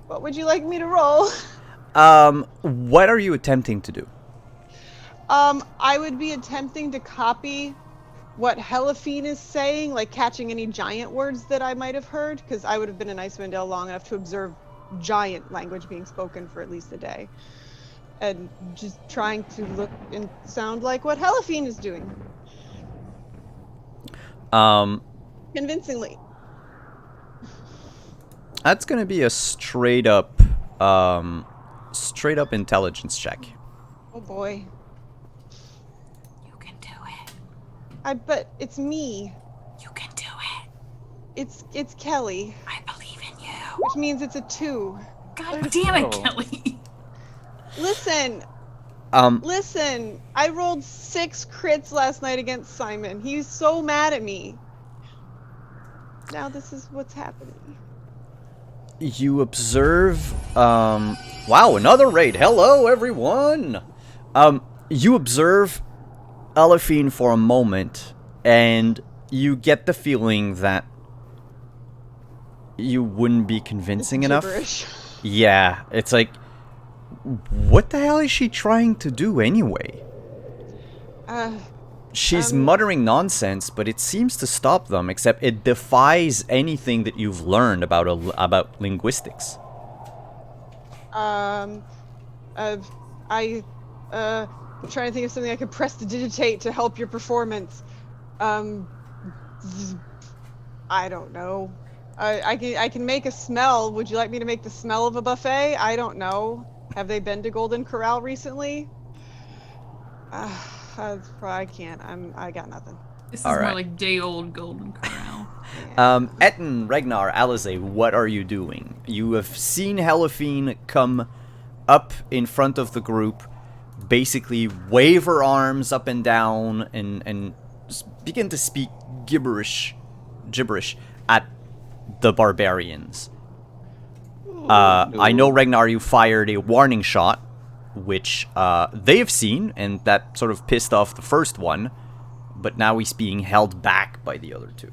What would you like me to roll? What are you attempting to do? I would be attempting to copy what Helafine is saying, like catching any giant words that I might have heard, because I would have been in Icewind Dale long enough to observe giant language being spoken for at least a day. And just trying to look and sound like what Helafine is doing. Convincingly. That's gonna be a straight up intelligence check. Oh boy. You can do it. But it's me. You can do it. It's Kelly, I believe in you. which means it's a 2. God damn it, Oh. Kelly. Listen, I rolled 6 crits last night against Simon. He's so mad at me. Now this is what's happening. You observe, wow, another raid. Hello, everyone. You observe Elefine for a moment, and you get the feeling that you wouldn't be convincing enough. Gibberish. Yeah, it's like, what the hell is she trying to do anyway? She's muttering nonsense, but it seems to stop them, except it defies anything that you've learned about linguistics. I'm trying to think of something I could press to digitate to help your performance. I don't know. I can make a smell. Would you like me to make the smell of a buffet? I don't know. Have they been to Golden Corral recently? I can't. I got nothing. This is All more right. like day old Golden Corral. Etten, Ragnar, Alize, what are you doing? You have seen Helafine come up in front of the group, basically wave her arms up and down and begin to speak gibberish at the barbarians. I know, Ragnar, you fired a warning shot, which they have seen, and that sort of pissed off the first one, but now he's being held back by the other two.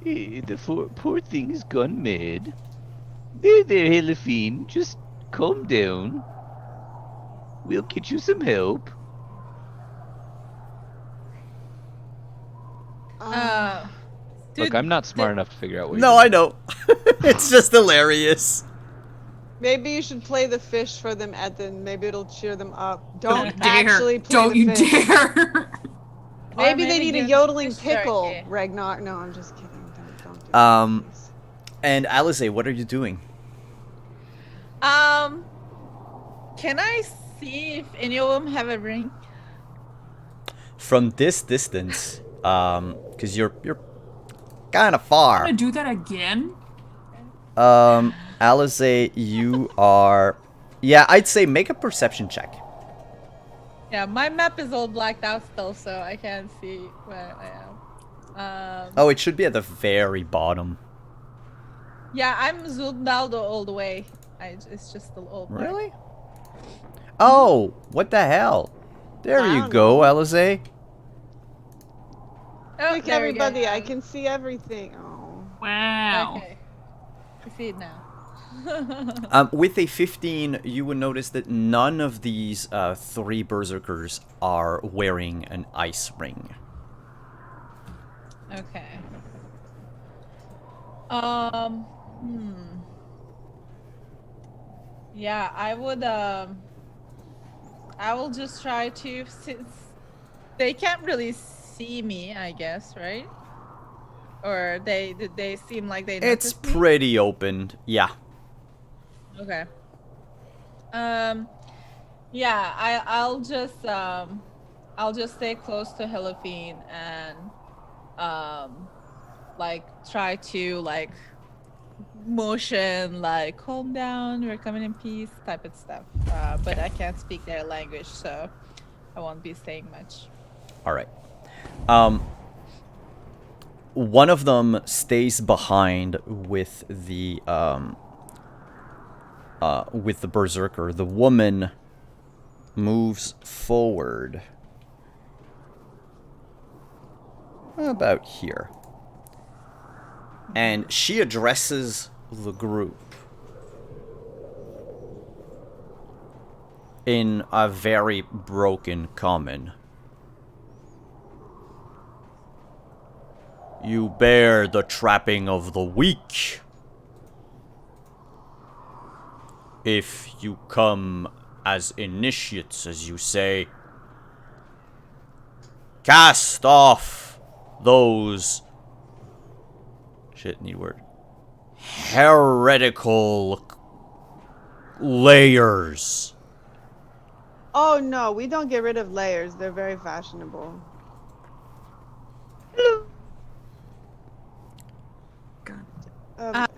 The poor thing has gone mad. There, Helafine, just calm down. We'll get you some help. Look, I'm not smart enough to figure out what No, I know. It's just hilarious. Maybe you should play the fish for them, Ethan. Maybe it'll cheer them up. Don't Don't dare. actually play Don't the you fish. dare. Maybe Or they need a give the yodeling fish pickle, jerky. Ragnar. No, I'm just kidding. Don't do that, please. And Alize, what are you doing? Can I see if any of them have a ring? From this distance, because you're kind of far. Want to do that again? Alize, you are... Yeah, I'd say make a perception check. Yeah, my map is all blacked out still, so I can't see where I am. Oh, it should be at the very bottom. Yeah, I'm zoomed out all the way. It's just a little black. Really? Oh, what the hell? There I you don't go, know. Alize. Oh, Quick, there we go. everybody, I can see everything. Oh. Wow. Okay. I see it now. With a 15, you would notice that none of these 3 berserkers are wearing an ice ring. Okay. Yeah, I will just try to, since they can't really see me, I guess, right? Or they seem like they It's notice me? pretty open, yeah. Okay. Yeah, I'll just stay close to Helafine and like try to like motion like calm down, we're coming in peace type of stuff. But I can't speak their language, so I won't be saying much. All right. One of them stays behind with the berserker. The woman moves forward about here, and she addresses the group in a very broken common. You bear the trapping of the weak. If you come as initiates, as you say, cast off those... Shit, need word. Heretical layers. Oh no, we don't get rid of layers. They're very fashionable.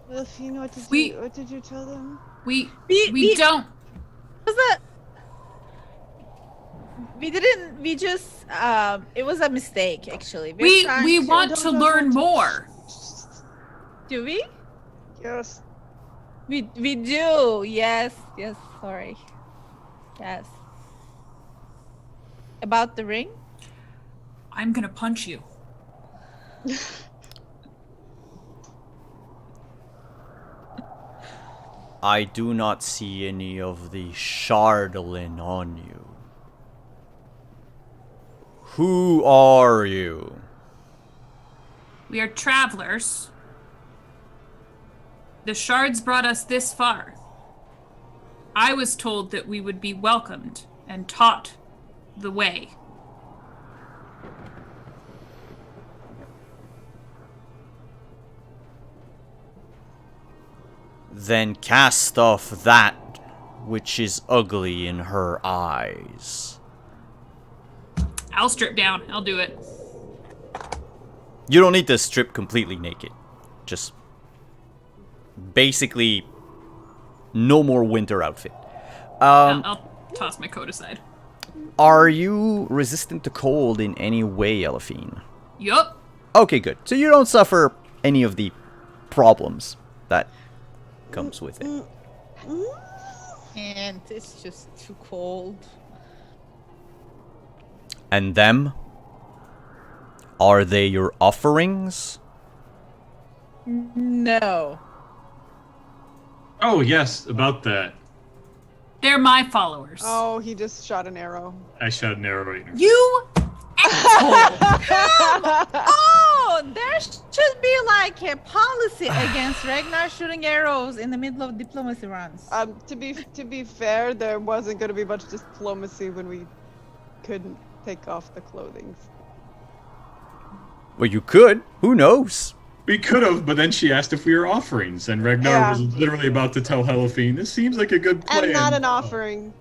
Delphine, what did you tell them? We We- don't. Was that? We didn't. We just. It was a mistake, actually. We trying want to learn more. Do we? Yes. We do. Yes. Yes. Sorry. Yes. About the ring? I'm gonna punch you. I do not see any of the Shardlin on you. Who are you? We are travelers. The shards brought us this far. I was told that we would be welcomed and taught the way. Then cast off that which is ugly in her eyes. I'll strip down. I'll do it. You don't need to strip completely naked. Just basically no more winter outfit. I'll toss my coat aside. Are you resistant to cold in any way, Elephine? Yup. Okay, good. So you don't suffer any of the problems that comes with it. And it's just too cold. And them? Are they your offerings? No. Oh, yes, about that. They're my followers. Oh, he just shot an arrow. I shot an arrow at her. You asshole! Oh, there should be like a policy against Ragnar shooting arrows in the middle of diplomacy runs. To be fair, there wasn't going to be much diplomacy when we couldn't take off the clothing. Well, you could. Who knows? We could have, but then she asked if we were offerings, and Ragnar Yeah. was literally about to tell Helaphine, this seems like a good plan. And not an offering.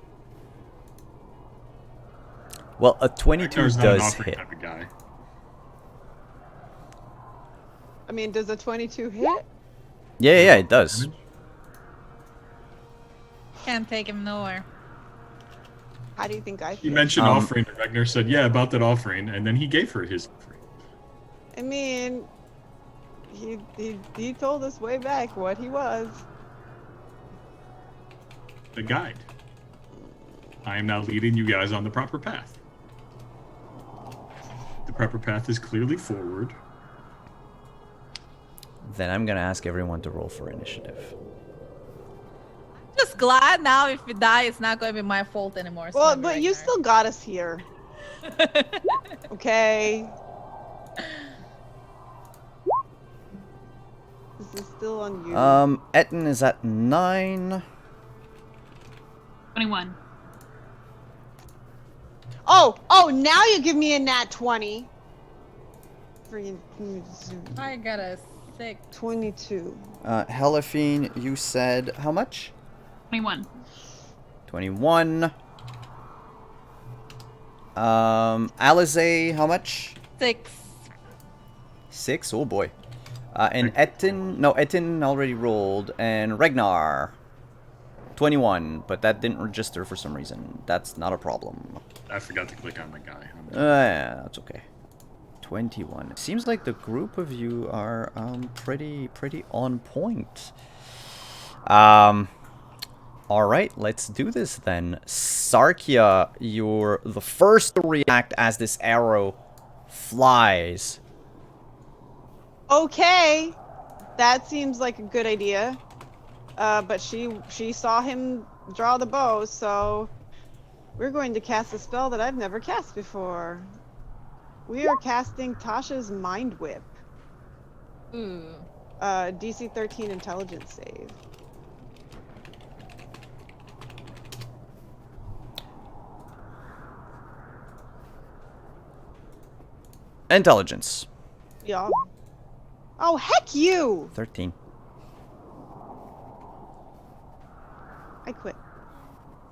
Well, a 22 Ragnar's not an does offering hit. type of guy. I mean, does a 22 hit? Yeah, it does. Can't take him nowhere. How do you think I He feel? mentioned offering, and Ragnar said, yeah, about that offering, and then he gave her his offering. I mean, he told us way back what he was. The guide. I am now leading you guys on the proper path. The proper path is clearly forward. Then I'm gonna ask everyone to roll for initiative. Just glad now if we die, it's not going to be my fault anymore. It's Well, gonna be but you Ragnar. still got us here. Okay. This is still on you. Etten is at 9. 21. Oh, now you give me a nat 20. Freaking I got a 6. 22. Helaphine, you said how much? 21. 21. Alize, how much? 6. 6? Oh boy. And Etin, no, Etin already rolled, and Ragnar, 21, but that didn't register for some reason. That's not a problem. I forgot to click on the guy. Yeah, that's okay. 21. Seems like the group of you are pretty on point. All right, let's do this then. Sarkia, you're the first to react as this arrow flies. Okay, that seems like a good idea. But she saw him draw the bow, so we're going to cast a spell that I've never cast before. We are casting Tasha's Mind Whip. Ooh. DC 13 Intelligence save. Intelligence. Yeah. Oh, heck you! 13. I quit.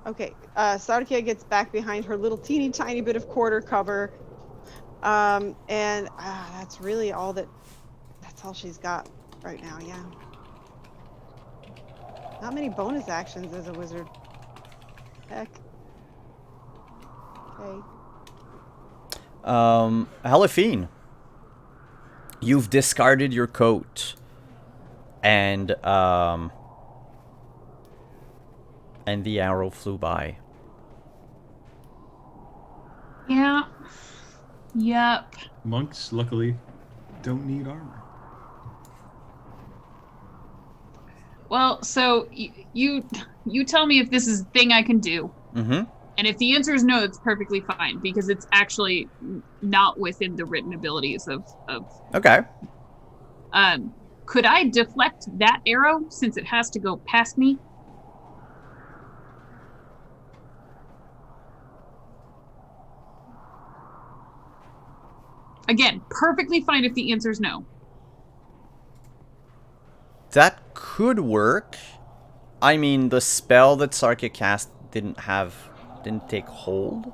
Okay, Sarkia gets back behind her little teeny tiny bit of quarter cover. And that's really all that's all she's got right now, yeah. Not many bonus actions as a wizard. Heck. Okay. Halifine, you've discarded your coat, and the arrow flew by. Yeah. Yep. Monks, luckily, don't need armor. Well, so you tell me if this is a thing I can do. Mm-hmm. And if the answer is no, it's perfectly fine because it's actually not within the written abilities of Okay. Could I deflect that arrow since it has to go past me? Again, perfectly fine if the answer is no. That could work. I mean, the spell that Sarkia cast didn't take hold.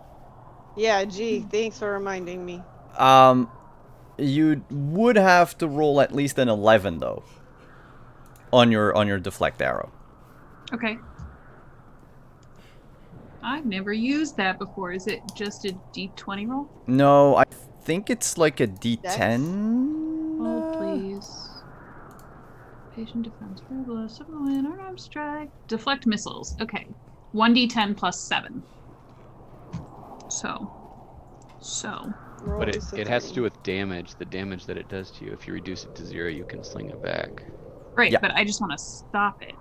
Yeah, gee, thanks for reminding me. You would have to roll at least an 11 though on your deflect arrow. Okay. I've never used that before. Is it just a D20 roll? No, I think it's like a D10. Hold, please. Patient defense, verbal, supplement, unarmed strike, deflect missiles. Okay. 1d10 plus 7. So. Roll But is a it has to 3. do with damage. The damage that it does to you. If you reduce it to 0, you can sling it back. Right, Yeah. but I just want to stop it.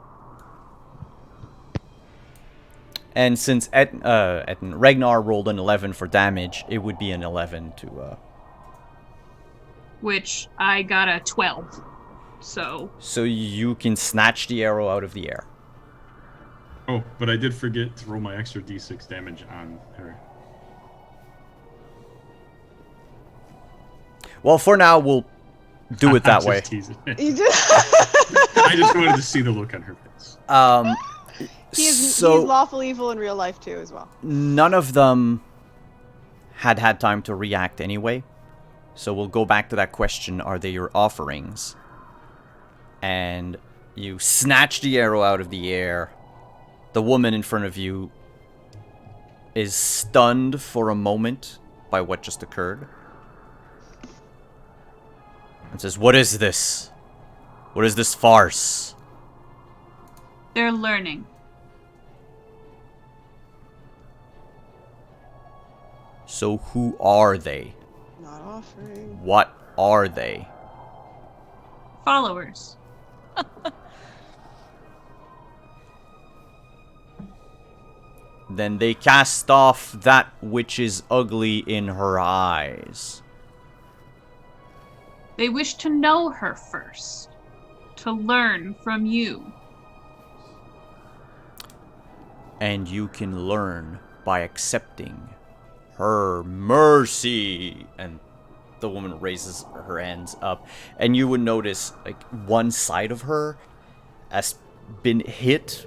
And since Ragnar rolled an 11 for damage, it would be an 11 to. Which I got a 12. So you can snatch the arrow out of the air. Oh, but I did forget to roll my extra d6 damage on her. Well, for now, we'll do it that Just way. teasing. You just I just wanted to see the look on her face. he's So lawful evil in real life too, as well. none of them had time to react anyway. So we'll go back to that question: are they your offerings? And you snatch the arrow out of the air. The woman in front of you is stunned for a moment by what just occurred. And says, "What is this? What is this farce?" they're learning. So who are they? Not offering. What are they? Followers. Then they cast off that which is ugly in her eyes. They wish to know her first. To learn from you. And you can learn by accepting her mercy. And the woman raises her hands up. And you would notice, like, one side of her has been hit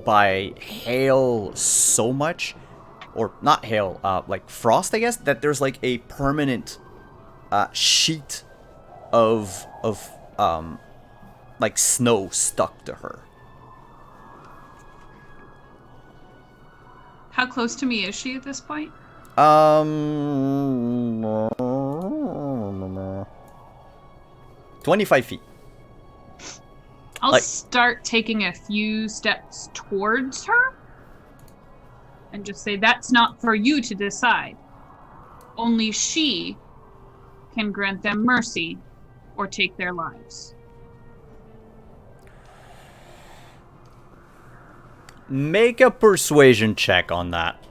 by hail so much. Or not hail, like frost, I guess. That there's like a permanent sheet of like snow stuck to her. How close to me is she at this point? 25 feet. I'll Like- start taking a few steps towards her and just say, that's not for you to decide. Only she can grant them mercy or take their lives. Make a persuasion check on that.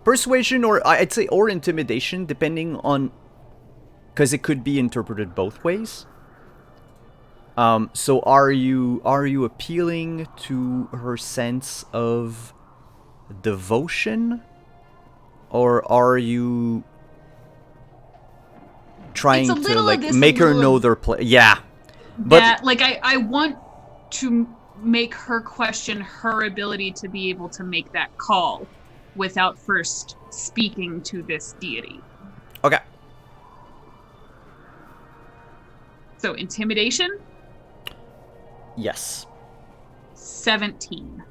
Persuasion, or I'd say, or intimidation, depending on, because it could be interpreted both ways. So are you appealing to her sense of devotion, or are you trying It's a to little of like this, make a her little know of their place? Yeah, but That, like, I want to make her question her ability to be able to make that call without first speaking to this deity. okay. So intimidation, Yes. 17.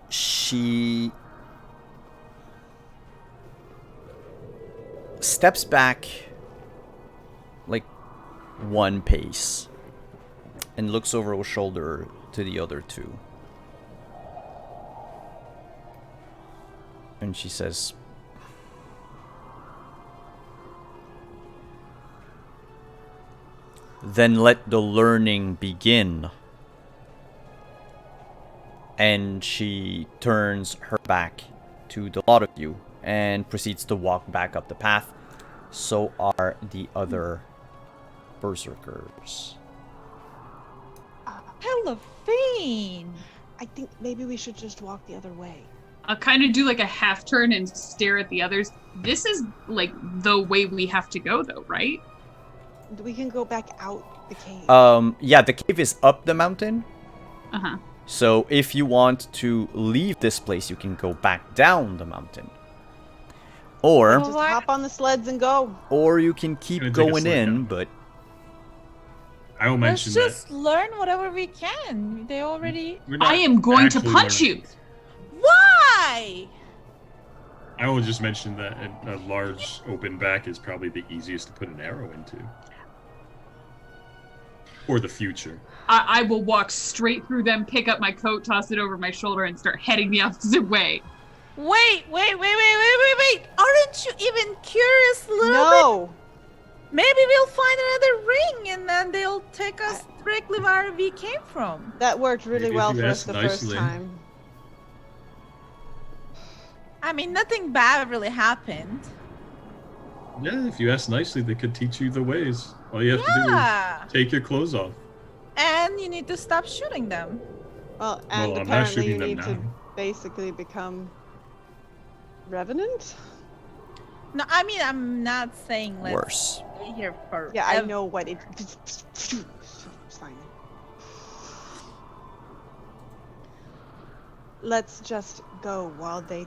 She steps back like one pace and looks over her shoulder to the other two. And she says, "Then let the learning begin." And she turns her back to the lot of you and proceeds to walk back up the path. So are the other berserkers. Hellafine! I think maybe we should just walk the other way. I'll kind of do like a half turn and stare at the others. This is like the way we have to go, though, right? We can go back out the cave. Yeah, the cave is up the mountain. Uh-huh. So if you want to leave this place, you can go back down the mountain. Or Just hop on the sleds and go. you can keep Gonna take a going sled in, down. but I will Let's mention just learn whatever we can. They already. that we're not I am going to actually punch learning. you. Why? I will just mention that a large open back is probably the easiest to put an arrow into. For the future. I will walk straight through them, pick up my coat, toss it over my shoulder, and start heading the opposite way. Wait! Aren't you even curious a little bit? No. Maybe we'll find another ring and then they'll take us directly where we came from. That worked really Maybe if well you for us ask the first nicely. time. I mean, nothing bad really happened. Yeah, if you ask nicely, they could teach you the ways. All you have to do Yeah. is take your clothes off. And you need to stop shooting them. Well, and Well, I'm not apparently you shooting them need to now. basically become revenant. No, I mean, I'm not saying let's worse. stay here forever. Yeah, I know what it. Fine. Let's just go while they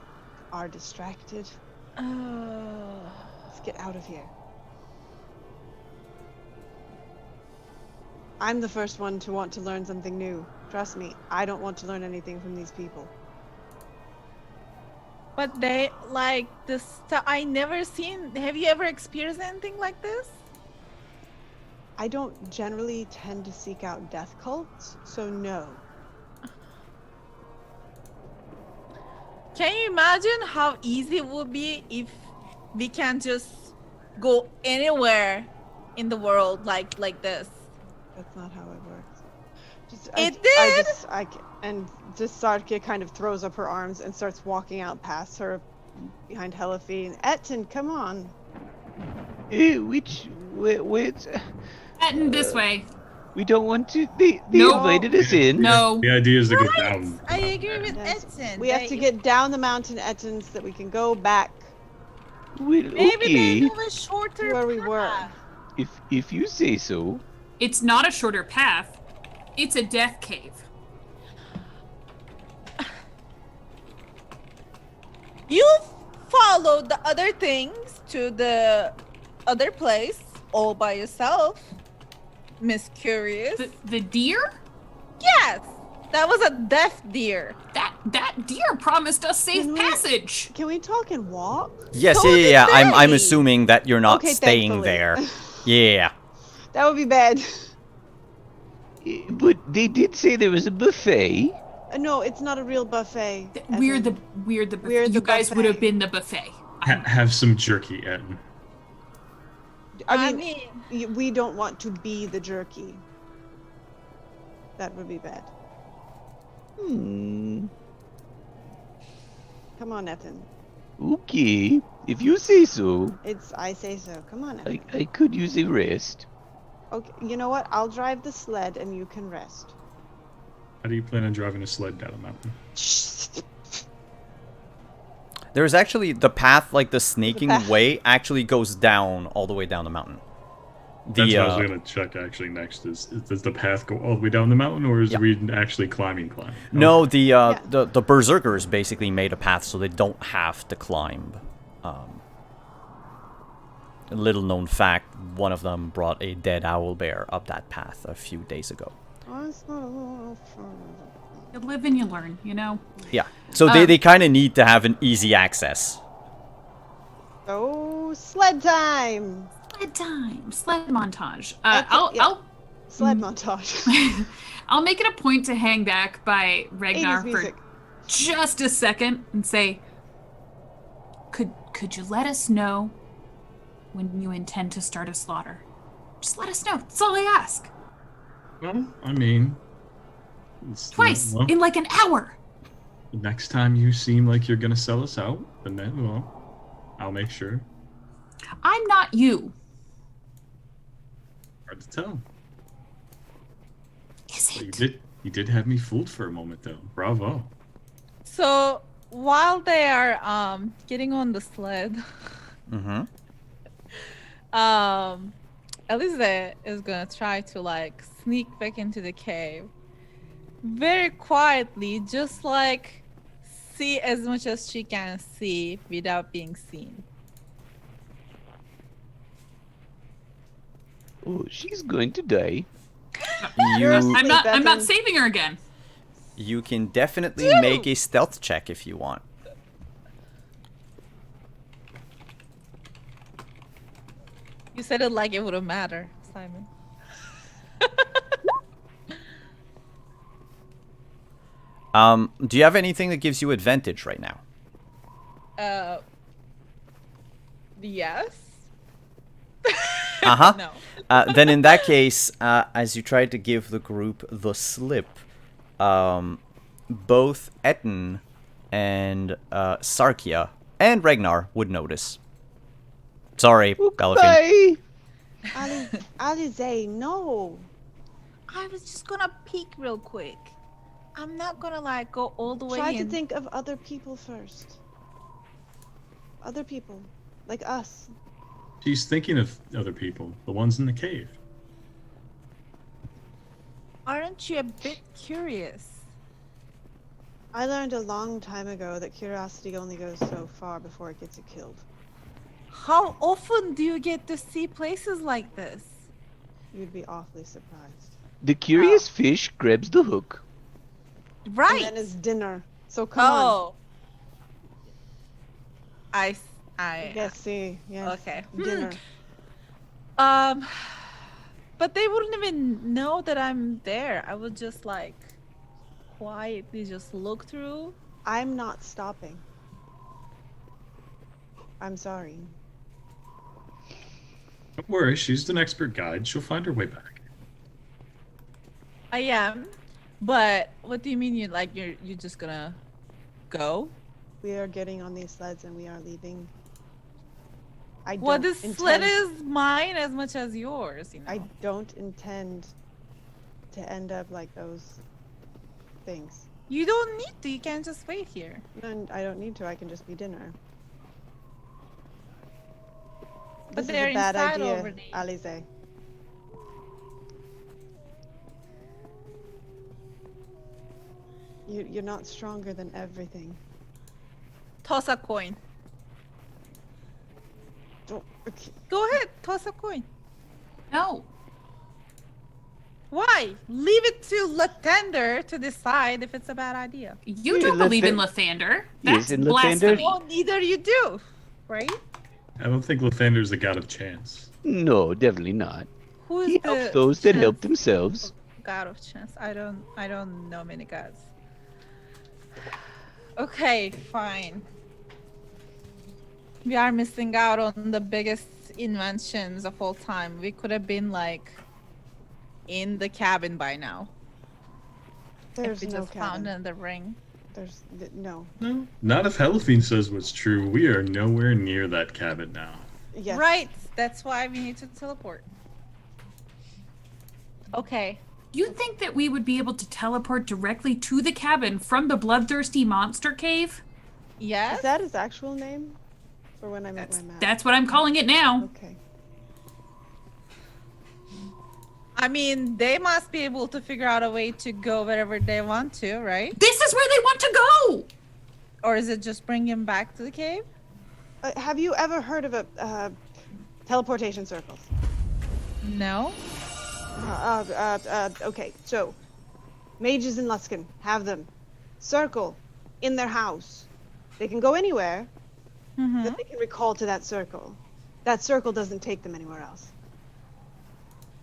are distracted. Let's get out of here. I'm the first one to want to learn something new. Trust me, I don't want to learn anything from these people. But they like this. I never seen. Have you ever experienced anything like this? I don't generally tend to seek out death cults, so no. Can you imagine how easy it would be if we can just go anywhere in the world like this? That's not how it works. Just, It did! And just Sarkia kind of throws up her arms and starts walking out past her behind Hellafine. Etten, come on. Wait, Etten, this way. we don't want to. They No. invited us in. No. The idea is to go down. I agree with Yes. Edson. We have to get down the mountain, Etten, so that we can go back. Well, Maybe they okay. have a shorter Where we were. path. If you say so. It's not a shorter path. It's a death cave. You followed the other things to the other place all by yourself, Miss Curious. The deer? Yes, that was a deaf deer. That deer promised us safe Can we- passage. Can we talk and walk? Yes, So yeah, did yeah. I'm they. assuming that you're not Okay, staying thankfully. there. Yeah. That would be bad. But they did say there was a buffet. No, it's not a real buffet. We're the Evan. buffet. We're You the guys would have buffet. been the buffet. Have some jerky, Etten. I mean, we don't want to be the jerky. That would be bad. Hmm. Come on, Ethan. Okay, if you say so. I say so. Come on, Ethan. I could use a rest. Okay, you know what? I'll drive the sled and you can rest. How do you plan on driving a sled down a mountain? There's actually the path, like the snaking path. way, actually goes down all the way down the mountain. That's what I was gonna check actually next. Is does the path go all the way down the mountain, or is Yeah. we actually climbing? No, Okay. the berserkers basically made a path so they don't have to climb. A little known fact: one of them brought a dead owl bear up that path a few days ago. Oh, it's not a little fun. You live and you learn, you know? Yeah, so they kind of need to have an easy access. Oh, sled time! Sled time. Sled montage. Yeah. Sled montage. I'll make it a point to hang back by 80s Ragnar for music. just a second and say, could you let us know when you intend to start a slaughter? Just let us know. That's all I ask. Well, I mean, Twice well, in like an hour. next time you seem like you're gonna sell us out, then I'll make sure. I'm not you. Hard to tell. Is But it? you did have me fooled for a moment though. Bravo. So while they are getting on the sled, Mm-hmm. Elise is gonna try to like sneak back into the cave very quietly, just like see as much as she can see without being seen. Oh, she's going to die. You I'm not Ethan. saving her again. you can definitely make a stealth check if you want. You said it like it wouldn't matter, Simon. Do you have anything that gives you advantage right now? Yes. Uh-huh. No. Then in that case, as you try to give the group the slip, both Etten and Sarkia and Ragnar would notice. Sorry, Belafine. Bye. Alize, no. I was just gonna peek real quick. I'm not gonna like go all the way Try in. to think of other people first. Other people. Like us. She's thinking of other people, the ones in the cave. Aren't you a bit curious? I learned a long time ago that curiosity only goes so far before it gets you killed. How often do you get to see places like this? You'd be awfully surprised. The curious fish grabs the hook. Right. And then it's dinner. So come on. Oh. I Yes, see. Yes. Okay. Dinner. But they wouldn't even know that I'm there. I would just like quietly just look through. I'm not stopping. I'm sorry. Don't worry, she's an expert guide. She'll find her way back. I am. But what do you mean you're just gonna go? We are getting on these sleds and we are leaving. Well, this sled is mine as much as yours, you know. I don't intend to end up like those things. You don't need to. You can just wait here. No, I don't need to. I can just be dinner. But This is they're a bad inside idea, already. Alize. You're not stronger than everything. Toss a coin. Don't. Okay. Go ahead, toss a coin. No. Why? Leave it to Latender to decide if it's a bad idea. You Yeah, don't believe in Lathan- Lathander. Yes, That's in Lathander- blasphemy. Well, neither you do, right? I don't think Lathander's the god of chance. No, definitely not. Who is He the helps those that help chance- themselves. God of chance. I don't know many gods. Okay, fine. We are missing out on the biggest inventions of all time. We could have been like in the cabin by now. There's if we no just found cabin. the ring. No. No, not if Hellfiend says what's true. We are nowhere near that cabin now. Yes. Right. That's why we need to teleport. Okay. You think that we would be able to teleport directly to the cabin from the bloodthirsty monster cave? Yes. Is that his actual name? Or when I met my map? That's what I'm calling it now. Okay. I mean, they must be able to figure out a way to go wherever they want to, right? This is where they want to go! Or is it just bring him back to the cave? Have you ever heard of a teleportation circles? No. Okay, so mages in Luskan have them. Circle in their house. They can go anywhere Mm-hmm. that they can recall to that circle. That circle doesn't take them anywhere else.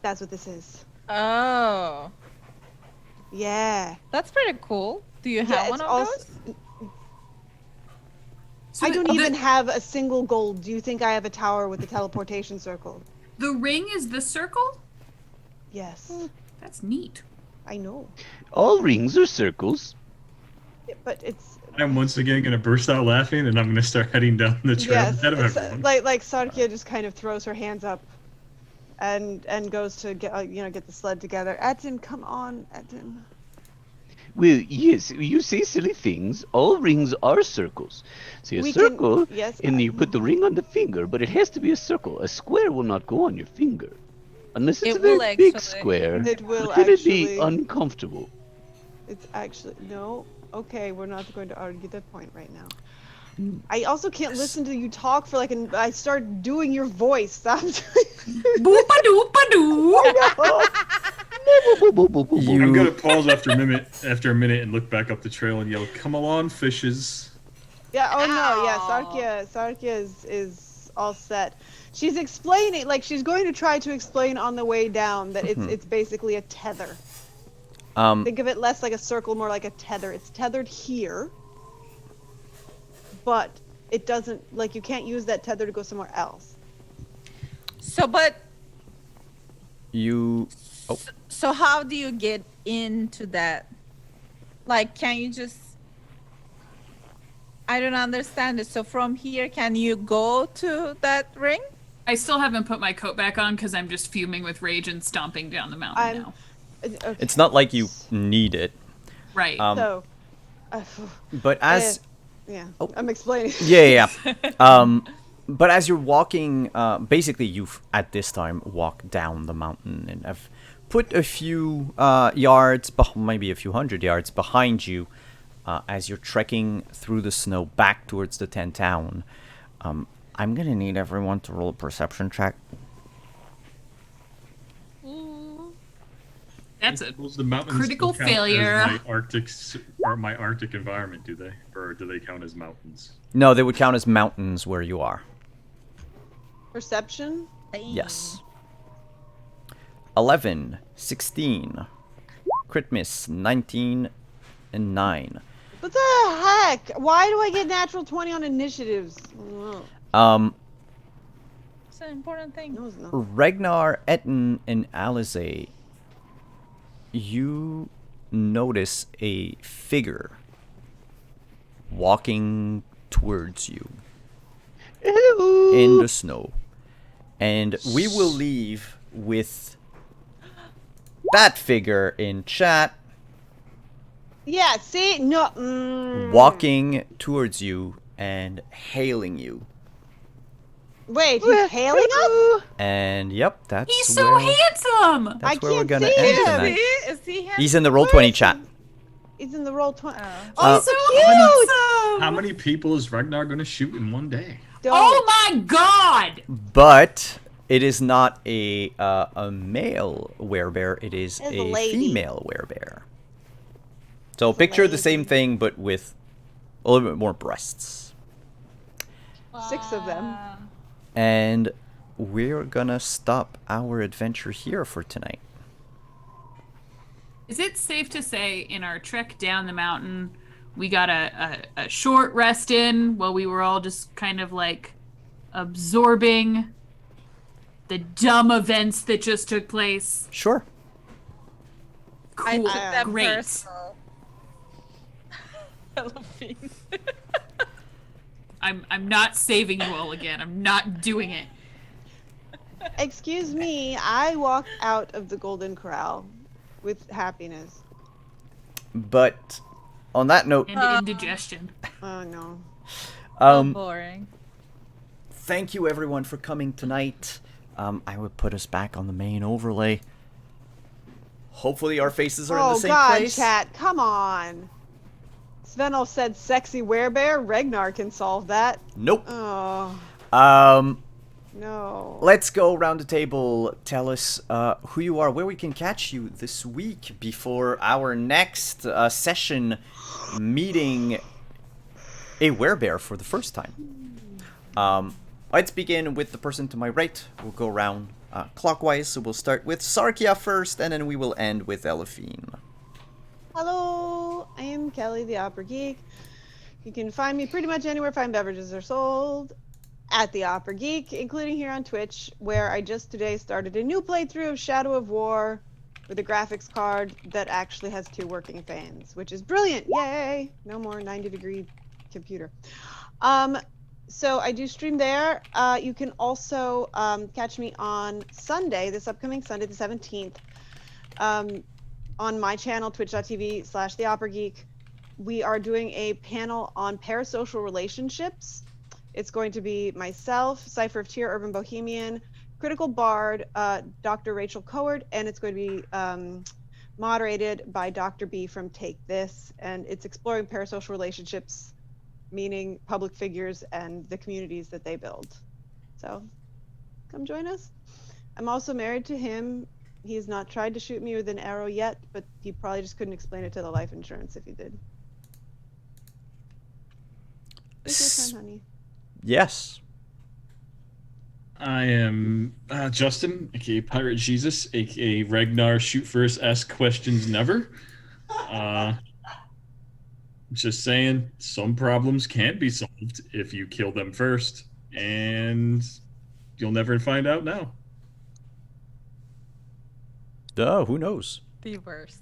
That's what this is. Oh, Yeah. that's pretty cool. Do you Yeah, have it's one of also- those? So I don't the, even have a single gold. Do you think I have a tower with a teleportation circle? The ring is the circle? Yes. That's neat. I know. All rings are circles. Yeah, but it's I'm once again going to burst out laughing, and I'm going to start heading down the trail yes. ahead of It's, everyone. like Sarkia just kind of throws her hands up, and goes to get get the sled together. Etin, come on, Etin. Well, yes, you say silly things. All rings are circles. See, a We can- circle, yes, and I- you put the ring on the finger, but it has to be a circle. A square will not go on your finger. Unless it's It a very will big actually. square. It will Then it'd actually. be uncomfortable. It's actually no. Okay, we're not going to argue that point right now. Hmm. I also can't listen to you talk for I start doing your voice. Stop. Boopa-doo-pa-doo! You- I'm going to pause after a minute and look back up the trail and yell, "Come along, fishes!" Yeah. Oh no. Yeah. Ow. Sarkia is all set. She's explaining, she's going to try to explain on the way down that it's basically a tether. Think of it less like a circle, more like a tether. It's tethered here, but it doesn't you can't use that tether to go somewhere else. So, but you so how do you get into that? Like, can you just? I don't understand it. So from here, can you go to that ring? I still haven't put my coat back on because I'm just fuming with rage and stomping down the mountain I'm- now. Okay. it's not like you need it. Right. So, But as yeah, Oh. I'm explaining. yeah. But as you're walking, basically you've at this time walked down the mountain and have put a few yards, maybe a few hundred yards behind you, as you're trekking through the snow back towards the 10 town. I'm gonna need everyone to roll a perception check. That's a Those the mountains critical count failure. As my Arctic environment, do they? Or do they count as mountains? No, they would count as mountains where you are. Perception. Yes. 11, 16, crit miss, 19, and 9. What the heck? Why do I get natural 20 on initiatives? Oh, It's an important thing. no, it's not. Ragnar, Etten, and Alize, you notice a figure walking towards you Hello. in the snow. And we will leave with that figure in chat Yeah. See, no. walking towards you and hailing you. Wait, he's hailing us? And yep, that's He's so where, handsome! that's I where we're can't gonna see end him. tonight. Is he here? He's in the roll 20 chat. He's in the roll 20. Oh. Oh, Uh, so Awesome. How many people is Ragnar going to shoot in one day? cute! Oh my god! but it is not a male werebear. It is It's a a lady. female werebear. So It's a picture the same lady. thing, but with a little bit more breasts. 6 of them. Wow. And we're gonna stop our adventure here for tonight. Is it safe to say in our trek down the mountain, we got a short rest in while we were all just kind of like absorbing the dumb events that just took place? Sure. I Cool. took that Great. personal. Elephant. I'm not saving you all again. I'm not doing it. Excuse me, I walked out of the Golden Corral with happiness. But on that note, And indigestion. Oh no. So um, boring. thank you everyone for coming tonight. I would put us back on the main overlay. Hopefully our faces are in the Oh same god, place. chat, come on. Svenel said sexy werebear. Ragnar can solve that. Nope. Oh, Um, no. let's go around the table. Tell us who you are, where we can catch you this week before our next session meeting a werebear for the first time. Let's begin with the person to my right. We'll go around clockwise, so we'll start with Sarkia first, and then we will end with Elephine. Hello, I am Kelly, the Opera Geek. You can find me pretty much anywhere fine beverages are sold at the Opera Geek, including here on Twitch, where I just today started a new playthrough of Shadow of War with a graphics card that actually has 2 working fans, which is brilliant. Yay! No more 90-degree computer. So I do stream there. You can also catch me on Sunday, this upcoming Sunday, the 17th. On my channel, twitch.tv/theoperageek, we are doing a panel on parasocial relationships. It's going to be myself, Cypher of Tyr, Urban Bohemian, Critical Bard, Dr. Rachel Coward, and it's going to be moderated by Dr. B from Take This, and it's exploring parasocial relationships, meaning public figures and the communities that they build. So come join us. I'm also married to him. He's not tried to shoot me with an arrow yet, but he probably just couldn't explain it to the life insurance if he did. Take your time, honey. Yes. I am Justin, aka Pirate Jesus, aka Ragnar Shoot First, Ask Questions Never. Just saying, some problems can be solved if you kill them first, and you'll never find out now. Duh, who knows? The worst.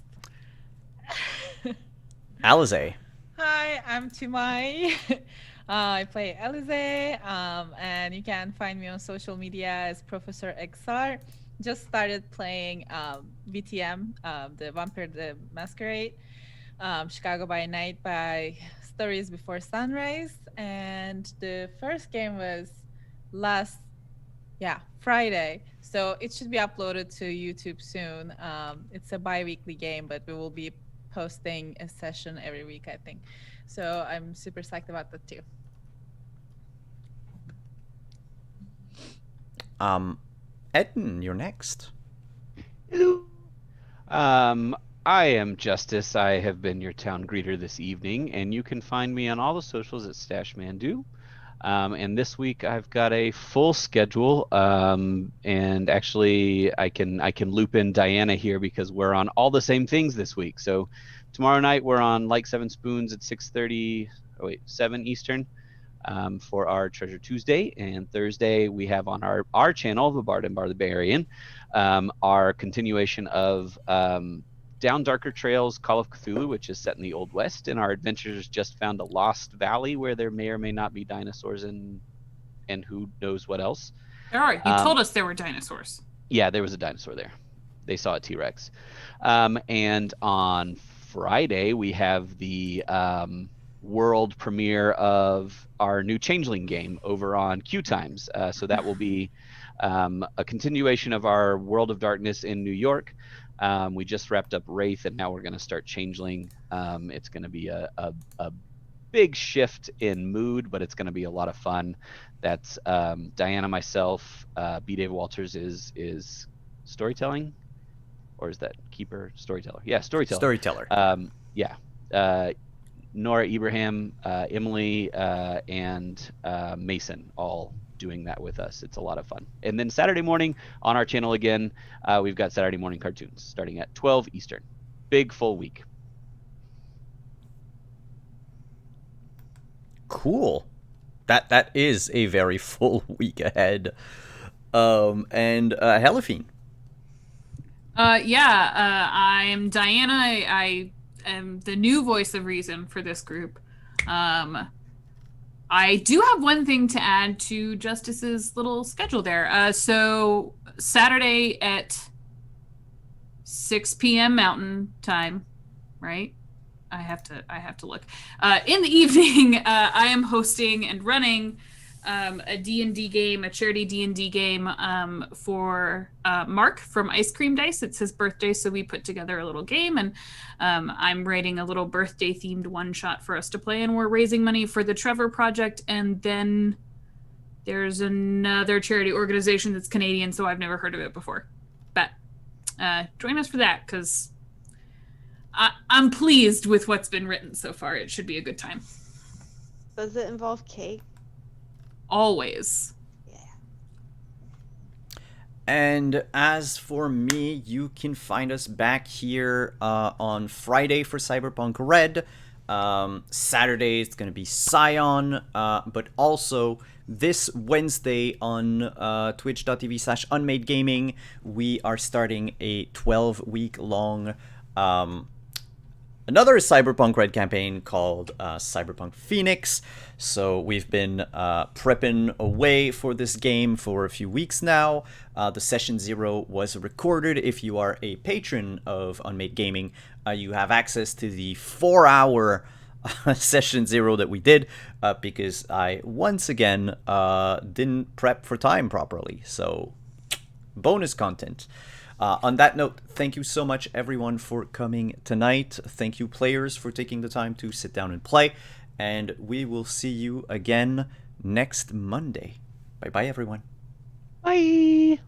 Alize. Hi, I'm Tumai. I play Elize, and you can find me on social media as Professor XR. Just started playing VTM, the Vampire the Masquerade, Chicago by Night by Stories Before Sunrise, and the first game was Friday. So it should be uploaded to YouTube soon. It's a bi-weekly game, but we will be posting a session every week, I think. So I'm super psyched about that too. Edden, you're next. Hello. I am Justice. I have been your town greeter this evening, and you can find me on all the socials at Stashmandu. And this week I've got a full schedule, and actually I can loop in Diana here because we're on all the same things this week. So tomorrow night we're on Like Seven Spoons at 7 Eastern for our Treasure Tuesday, and Thursday we have on our channel, the Bard and Barbarian, our continuation of Down Darker Trails Call of Cthulhu, which is set in the Old West, and our adventurers just found a lost valley where there may or may not be dinosaurs and who knows what else. There are. You told us there were dinosaurs. Yeah, there was a dinosaur there. They saw a T-Rex. And on Friday, we have the world premiere of our new Changeling game over on Q Times. So that will be a continuation of our World of Darkness in New York. We just wrapped up Wraith, and now we're going to start Changeling. It's going to be a big shift in mood, but it's going to be a lot of fun. That's Diana, myself, B. Dave Walters is storytelling, or is that keeper storyteller? Yeah, storyteller. Storyteller. Yeah. Nora Ibrahim, Emily, and Mason all doing that with us. It's a lot of fun. And then Saturday morning on our channel again, we've got Saturday morning cartoons starting at 12 Eastern. Big full week. Cool. That is a very full week ahead. And Helifine. I am Diana. I am the new voice of reason for this group. I do have one thing to add to Justice's little schedule there. So Saturday at 6 p.m. Mountain Time, right? I have to look. In the evening, I am hosting and running a D&D game, a charity D&D game for Mark from Ice Cream Dice. It's his birthday, so we put together a little game, and I'm writing a little birthday-themed one-shot for us to play, and we're raising money for the Trevor Project, and then there's another charity organization that's Canadian, so I've never heard of it before. But join us for that, because I'm pleased with what's been written so far. It should be a good time. Does it involve cake? Always. Yeah. And as for me, you can find us back here on Friday for Cyberpunk Red. Saturday it's going to be Scion, but also this Wednesday on twitch.tv/unmadegaming, we are starting a 12-week long another Cyberpunk Red campaign called Cyberpunk Phoenix. So we've been prepping away for this game for a few weeks now. The Session 0 was recorded. If you are a patron of Unmade Gaming, you have access to the 4-hour Session 0 that we did because I, once again, didn't prep for time properly. So, bonus content. On that note, thank you so much, everyone, for coming tonight. Thank you, players, for taking the time to sit down and play. And we will see you again next Monday. Bye-bye, everyone. Bye.